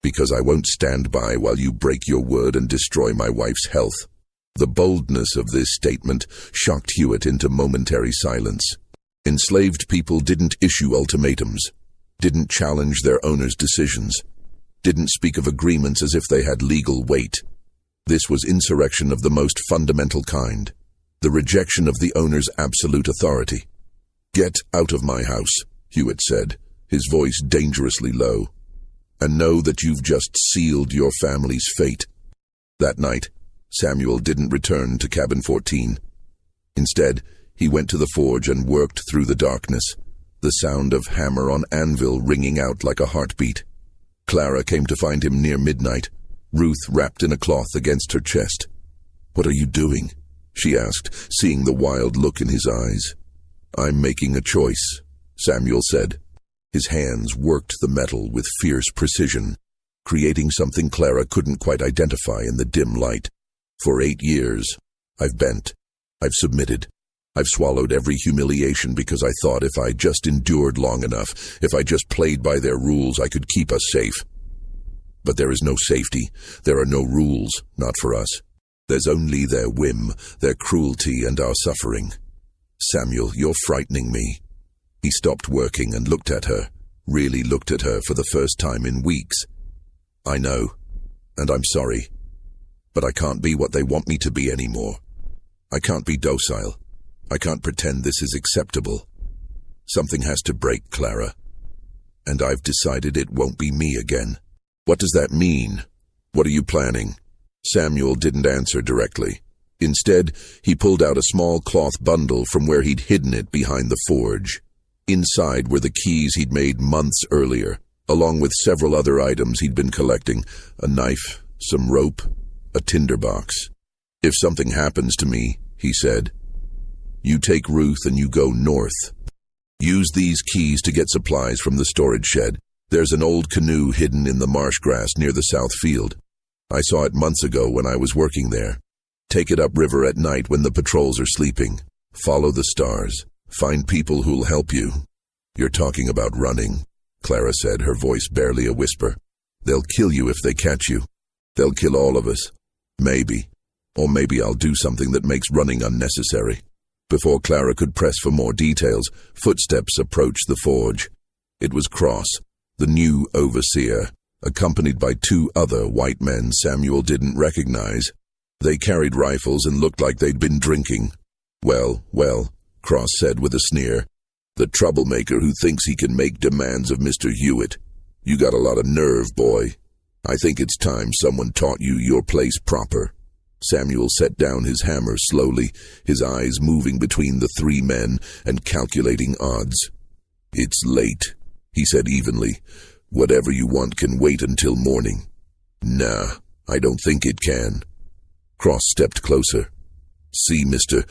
because I won't stand by while you break your word and destroy my wife's health. The boldness of this statement shocked Hewitt into momentary silence. Enslaved people didn't issue ultimatums, didn't challenge their owners' decisions, didn't speak of agreements as if they had legal weight. This was insurrection of the most fundamental kind, the rejection of the owner's absolute authority. Get out of my house, Hewitt said, his voice dangerously low, and know that you've just sealed your family's fate. That night, Samuel didn't return to Cabin 14. Instead, he went to the forge and worked through the darkness, the sound of hammer on anvil ringing out like a heartbeat. Clara came to find him near midnight, Ruth wrapped in a cloth against her chest. "What are you doing?" she asked, seeing the wild look in his eyes. "I'm making a choice," Samuel said. His hands worked the metal with fierce precision, creating something Clara couldn't quite identify in the dim light. "For 8 years, I've bent. I've submitted. I've swallowed every humiliation because I thought if I just endured long enough, if I just played by their rules, I could keep us safe. But there is no safety. There are no rules, not for us. There's only their whim, their cruelty, and our suffering. Samuel, you're frightening me." He stopped working and looked at her, really looked at her for the first time in weeks. "I know, and I'm sorry, but I can't be what they want me to be anymore. I can't be docile. I can't pretend this is acceptable. Something has to break, Clara. And I've decided it won't be me again." "What does that mean? What are you planning?" Samuel didn't answer directly. Instead, he pulled out a small cloth bundle from where he'd hidden it behind the forge. Inside were the keys he'd made months earlier, along with several other items he'd been collecting, a knife, some rope, a tinderbox. "If something happens to me," he said, "you take Ruth and you go north. Use these keys to get supplies from the storage shed. There's an old canoe hidden in the marsh grass near the south field. I saw it months ago when I was working there. Take it upriver at night when the patrols are sleeping. Follow the stars. Find people who'll help you." "You're talking about running," Clara said, her voice barely a whisper. "They'll kill you if they catch you. They'll kill all of us. Maybe. Or maybe I'll do something that makes running unnecessary." Before Clara could press for more details, footsteps approached the forge. It was Cross, the new overseer, accompanied by 2 other white men Samuel didn't recognize. They carried rifles and looked like they'd been drinking. Well, Cross said with a sneer. "The troublemaker who thinks he can make demands of Mr. Hewitt. You got a lot of nerve, boy. I think it's time someone taught you your place proper." Samuel set down his hammer slowly, his eyes moving between the three men and calculating odds. "It's late," he said evenly. "Whatever you want can wait until morning." "Nah, I don't think it can." Cross stepped closer. "See, Mr.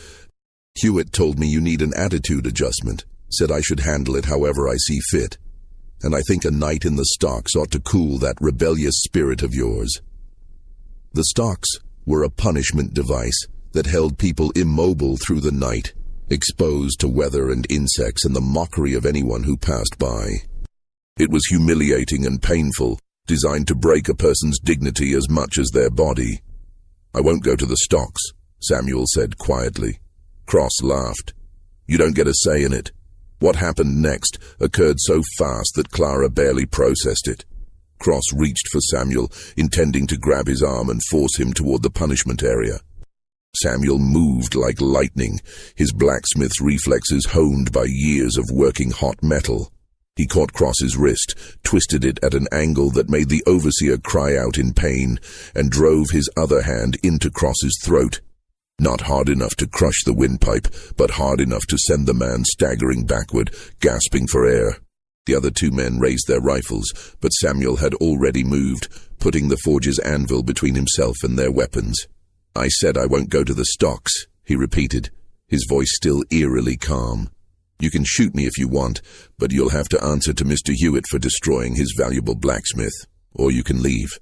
Hewitt told me you need an attitude adjustment, said I should handle it however I see fit. And I think a night in the stocks ought to cool that rebellious spirit of yours." The stocks were a punishment device that held people immobile through the night, exposed to weather and insects and the mockery of anyone who passed by. It was humiliating and painful, designed to break a person's dignity as much as their body. "I won't go to the stocks," Samuel said quietly. Cross laughed. "You don't get a say in it. What happened next occurred so fast that Clara barely processed it." Cross reached for Samuel, intending to grab his arm and force him toward the punishment area. Samuel moved like lightning, his blacksmith's reflexes honed by years of working hot metal. He caught Cross's wrist, twisted it at an angle that made the overseer cry out in pain, and drove his other hand into Cross's throat. Not hard enough to crush the windpipe, but hard enough to send the man staggering backward, gasping for air. The other two men raised their rifles, but Samuel had already moved, putting the forge's anvil between himself and their weapons. "I said I won't go to the stocks," he repeated, his voice still eerily calm. "You can shoot me if you want, but you'll have to answer to Mr. Hewitt for destroying his valuable blacksmith. Or you can leave.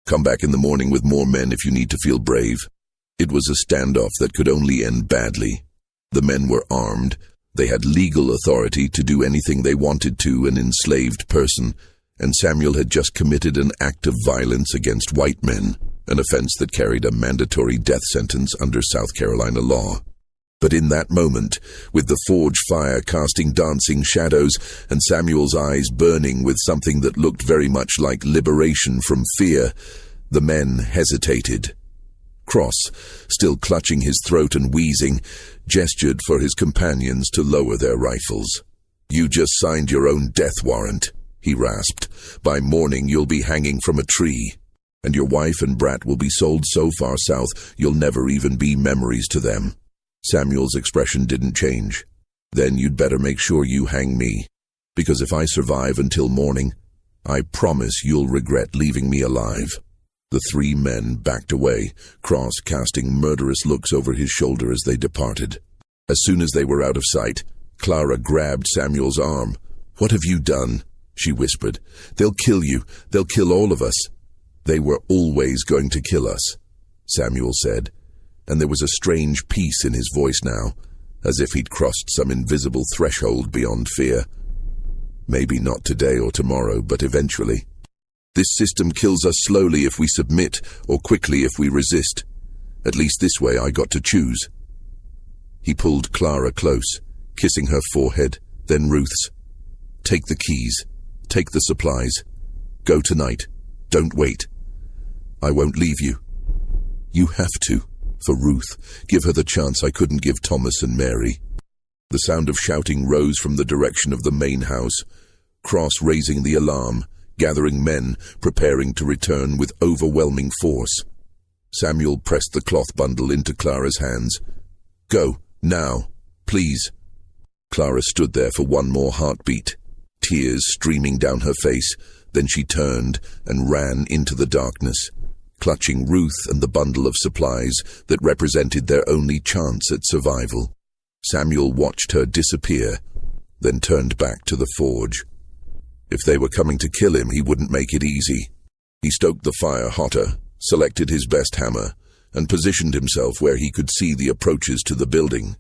Come back in the morning with more men if you need to feel brave." It was a standoff that could only end badly. The men were armed. They had legal authority to do anything they wanted to an enslaved person, and Samuel had just committed an act of violence against white men, an offense that carried a mandatory death sentence under South Carolina law. But in that moment, with the forge fire casting dancing shadows and Samuel's eyes burning with something that looked very much like liberation from fear, the men hesitated. Cross, still clutching his throat and wheezing, gestured for his companions to lower their rifles. "You just signed your own death warrant," he rasped. "By morning you'll be hanging from a tree, and your wife and brat will be sold so far south you'll never even be memories to them." Samuel's expression didn't change. "Then you'd better make sure you hang me, because if I survive until morning, I promise you'll regret leaving me alive." The three men backed away, Cross casting murderous looks over his shoulder as they departed. As soon as they were out of sight, Clara grabbed Samuel's arm. "What have you done?" she whispered. "They'll kill you. They'll kill all of us." "They were always going to kill us," Samuel said, and there was a strange peace in his voice now, as if he'd crossed some invisible threshold beyond fear. "Maybe not today or tomorrow, but eventually. This system kills us slowly if we submit, or quickly if we resist. At least this way I got to choose." He pulled Clara close, kissing her forehead, then Ruth's. "Take the keys. Take the supplies. Go tonight. Don't wait. I won't leave you. You have to, for Ruth. Give her the chance I couldn't give Thomas and Mary." The sound of shouting rose from the direction of the main house, Cross raising the alarm, gathering men, preparing to return with overwhelming force. Samuel pressed the cloth bundle into Clara's hands. "Go, now, please." Clara stood there for one more heartbeat, tears streaming down her face. Then she turned and ran into the darkness, clutching Ruth and the bundle of supplies that represented their only chance at survival. Samuel watched her disappear, then turned back to the forge. If they were coming to kill him, he wouldn't make it easy. He stoked the fire hotter, selected his best hammer, and positioned himself where he could see the approaches to the building.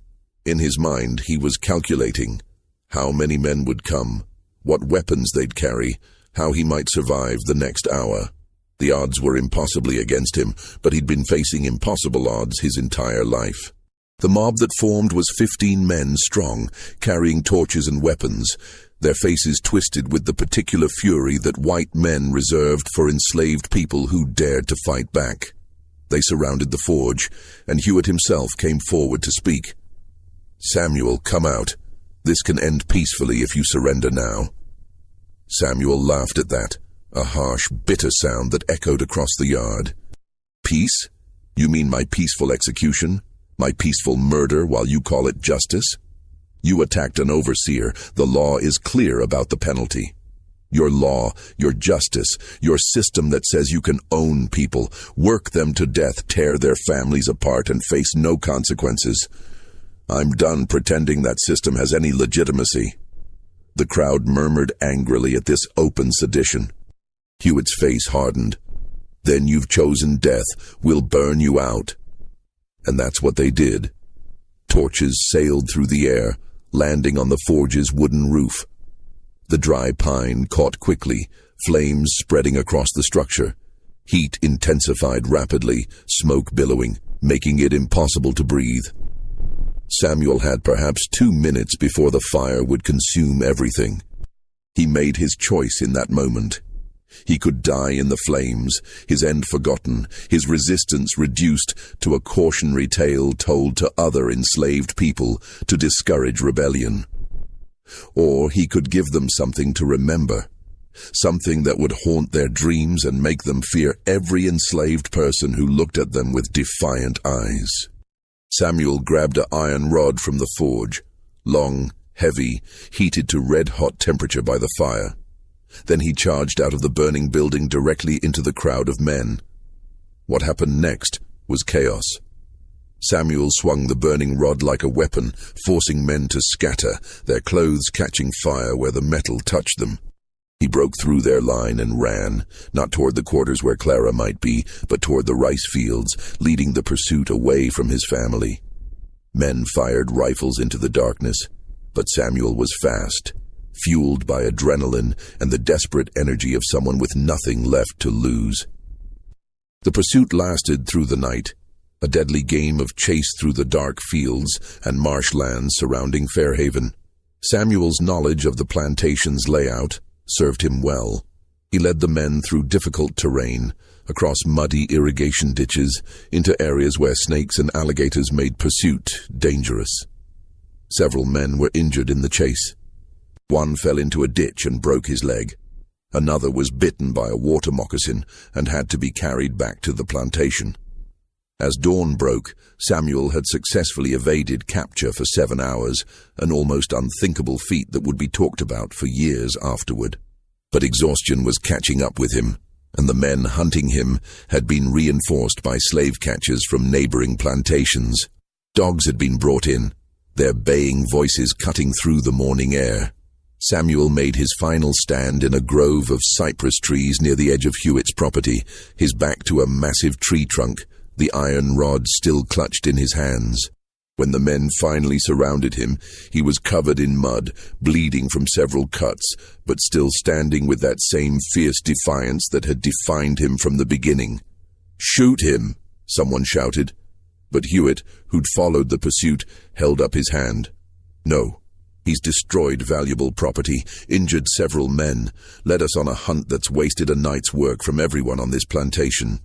In his mind, he was calculating how many men would come, what weapons they'd carry, how he might survive the next hour. The odds were impossibly against him, but he'd been facing impossible odds his entire life. The mob that formed was 15 men strong, carrying torches and weapons, their faces twisted with the particular fury that white men reserved for enslaved people who dared to fight back. They surrounded the forge, and Hewitt himself came forward to speak. "Samuel, come out. This can end peacefully if you surrender now." Samuel laughed at that, a harsh, bitter sound that echoed across the yard. "Peace? You mean my peaceful execution? My peaceful murder while you call it justice? You attacked an overseer. The law is clear about the penalty. Your law, your justice, your system that says you can own people, work them to death, tear their families apart, and face no consequences. I'm done pretending that system has any legitimacy." The crowd murmured angrily at this open sedition. Hewitt's face hardened. "Then you've chosen death. We'll burn you out." And that's what they did. Torches sailed through the air, landing on the forge's wooden roof. The dry pine caught quickly, flames spreading across the structure. Heat intensified rapidly, smoke billowing, making it impossible to breathe. Samuel had perhaps 2 minutes before the fire would consume everything. He made his choice in that moment. He could die in the flames, his end forgotten, his resistance reduced to a cautionary tale told to other enslaved people to discourage rebellion. Or he could give them something to remember, something that would haunt their dreams and make them fear every enslaved person who looked at them with defiant eyes. Samuel grabbed an iron rod from the forge, long, heavy, heated to red-hot temperature by the fire. Then he charged out of the burning building directly into the crowd of men. What happened next was chaos. Samuel swung the burning rod like a weapon, forcing men to scatter, their clothes catching fire where the metal touched them. He broke through their line and ran, not toward the quarters where Clara might be, but toward the rice fields, leading the pursuit away from his family. Men fired rifles into the darkness, but Samuel was fast, fueled by adrenaline and the desperate energy of someone with nothing left to lose. The pursuit lasted through the night, a deadly game of chase through the dark fields and marshlands surrounding Fairhaven. Samuel's knowledge of the plantation's layout served him well. He led the men through difficult terrain, across muddy irrigation ditches, into areas where snakes and alligators made pursuit dangerous. Several men were injured in the chase. One fell into a ditch and broke his leg. Another was bitten by a water moccasin and had to be carried back to the plantation. As dawn broke, Samuel had successfully evaded capture for 7 hours, an almost unthinkable feat that would be talked about for years afterward. But exhaustion was catching up with him, and the men hunting him had been reinforced by slave catchers from neighboring plantations. Dogs had been brought in, their baying voices cutting through the morning air. Samuel made his final stand in a grove of cypress trees near the edge of Hewitt's property, his back to a massive tree trunk, the iron rod still clutched in his hands. When the men finally surrounded him, he was covered in mud, bleeding from several cuts, but still standing with that same fierce defiance that had defined him from the beginning. "Shoot him!" someone shouted. But Hewitt, who'd followed the pursuit, held up his hand. "No. He's destroyed valuable property, injured several men, led us on a hunt that's wasted a night's work from everyone on this plantation.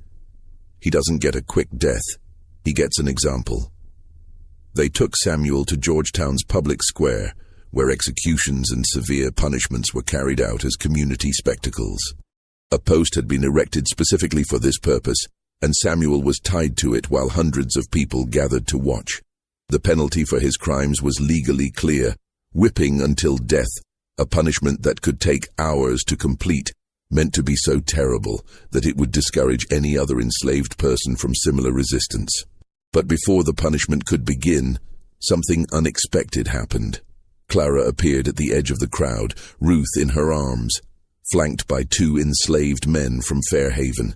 He doesn't get a quick death. He gets an example." They took Samuel to Georgetown's public square, where executions and severe punishments were carried out as community spectacles. A post had been erected specifically for this purpose, and Samuel was tied to it while hundreds of people gathered to watch. The penalty for his crimes was legally clear: whipping until death, a punishment that could take hours to complete, meant to be so terrible that it would discourage any other enslaved person from similar resistance. But before the punishment could begin, something unexpected happened. Clara appeared at the edge of the crowd, Ruth in her arms, flanked by 2 enslaved men from Fairhaven.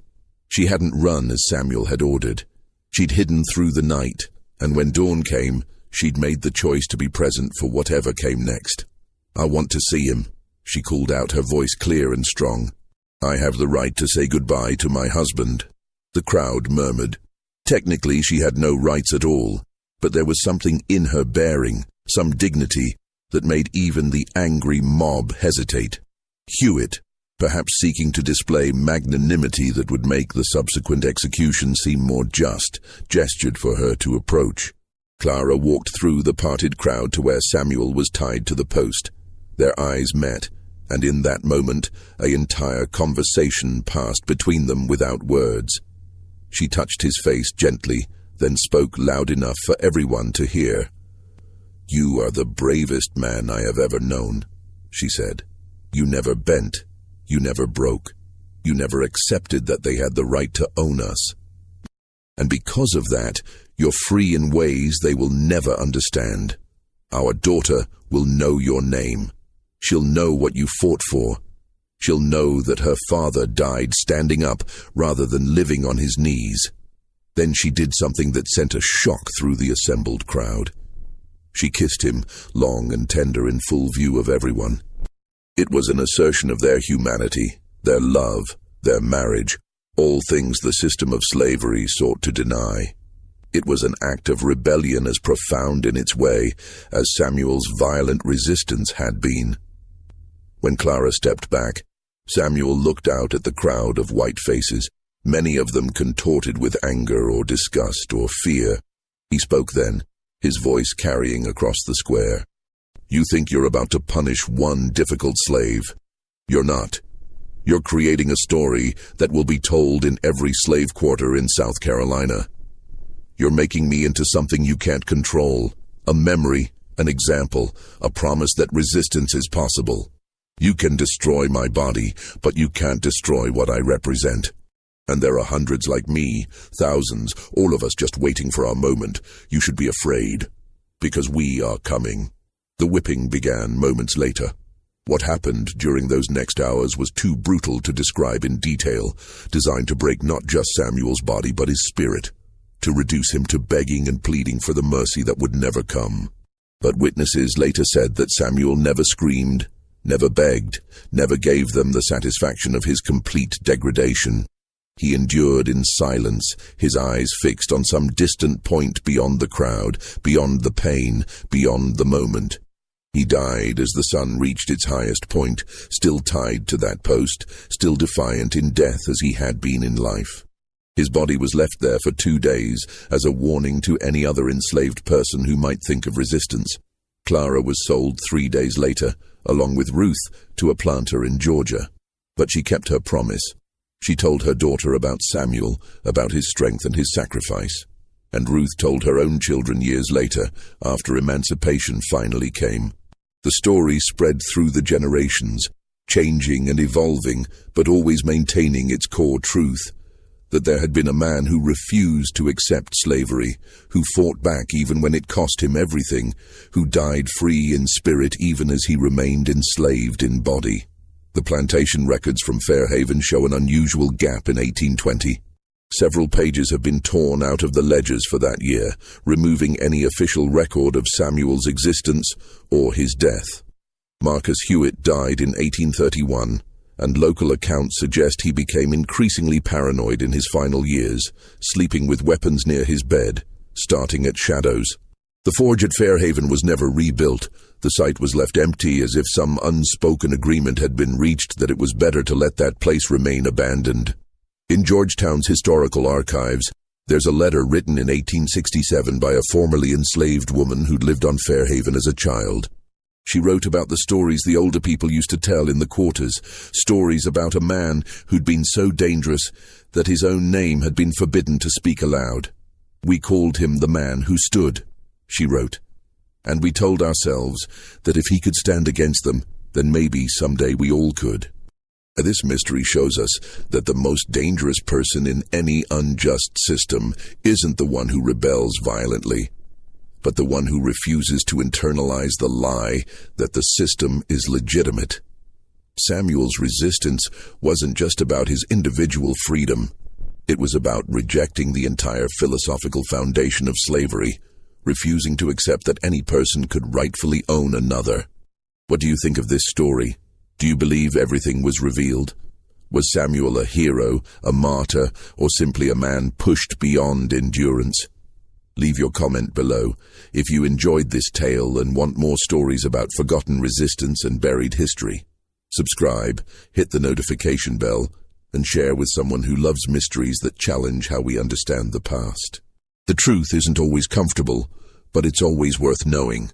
She hadn't run as Samuel had ordered. She'd hidden through the night, and when dawn came, she'd made the choice to be present for whatever came next. "I want to see him," she called out, her voice clear and strong. "I have the right to say goodbye to my husband." The crowd murmured. Technically, she had no rights at all, but there was something in her bearing, some dignity, that made even the angry mob hesitate. Hewitt, perhaps seeking to display magnanimity that would make the subsequent execution seem more just, gestured for her to approach. Clara walked through the parted crowd to where Samuel was tied to the post. Their eyes met, and in that moment, an entire conversation passed between them without words. She touched his face gently, then spoke loud enough for everyone to hear. "You are the bravest man I have ever known," she said. "You never bent. You never broke. You never accepted that they had the right to own us. And because of that, you're free in ways they will never understand. Our daughter will know your name. She'll know what you fought for. She'll know that her father died standing up rather than living on his knees." Then she did something that sent a shock through the assembled crowd. She kissed him, long and tender in full view of everyone. It was an assertion of their humanity, their love, their marriage, all things the system of slavery sought to deny. It was an act of rebellion as profound in its way as Samuel's violent resistance had been. When Clara stepped back, Samuel looked out at the crowd of white faces, many of them contorted with anger or disgust or fear. He spoke then, his voice carrying across the square. "You think you're about to punish one difficult slave. You're not. You're creating a story that will be told in every slave quarter in South Carolina. You're making me into something you can't control, a memory, an example, a promise that resistance is possible. You can destroy my body, but you can't destroy what I represent. And there are hundreds like me, thousands, all of us just waiting for our moment. You should be afraid, because we are coming." The whipping began moments later. What happened during those next hours was too brutal to describe in detail, designed to break not just Samuel's body but his spirit, to reduce him to begging and pleading for the mercy that would never come. But witnesses later said that Samuel never screamed, never begged, never gave them the satisfaction of his complete degradation. He endured in silence, his eyes fixed on some distant point beyond the crowd, beyond the pain, beyond the moment. He died as the sun reached its highest point, still tied to that post, still defiant in death as he had been in life. His body was left there for 2 days as a warning to any other enslaved person who might think of resistance. Clara was sold 3 days later, along with Ruth, to a planter in Georgia. But she kept her promise. She told her daughter about Samuel, about his strength and his sacrifice. And Ruth told her own children years later, after emancipation finally came. The story spread through the generations, changing and evolving, but always maintaining its core truth, that there had been a man who refused to accept slavery, who fought back even when it cost him everything, who died free in spirit even as he remained enslaved in body. The plantation records from Fairhaven show an unusual gap in 1820. Several pages have been torn out of the ledgers for that year, removing any official record of Samuel's existence or his death. Marcus Hewitt died in 1831, and local accounts suggest he became increasingly paranoid in his final years, sleeping with weapons near his bed, starting at shadows. The forge at Fairhaven was never rebuilt. The site was left empty as if some unspoken agreement had been reached that it was better to let that place remain abandoned. In Georgetown's historical archives, there's a letter written in 1867 by a formerly enslaved woman who'd lived on Fairhaven as a child. She wrote about the stories the older people used to tell in the quarters, stories about a man who'd been so dangerous that his own name had been forbidden to speak aloud. "We called him the man who stood," she wrote, "and we told ourselves that if he could stand against them, then maybe someday we all could." This mystery shows us that the most dangerous person in any unjust system isn't the one who rebels violently, but the one who refuses to internalize the lie that the system is legitimate. Samuel's resistance wasn't just about his individual freedom. It was about rejecting the entire philosophical foundation of slavery, refusing to accept that any person could rightfully own another. What do you think of this story? Do you believe everything was revealed? Was Samuel a hero, a martyr, or simply a man pushed beyond endurance? Leave your comment below. If you enjoyed this tale and want more stories about forgotten resistance and buried history, subscribe, hit the notification bell, and share with someone who loves mysteries that challenge how we understand the past. The truth isn't always comfortable, but it's always worth knowing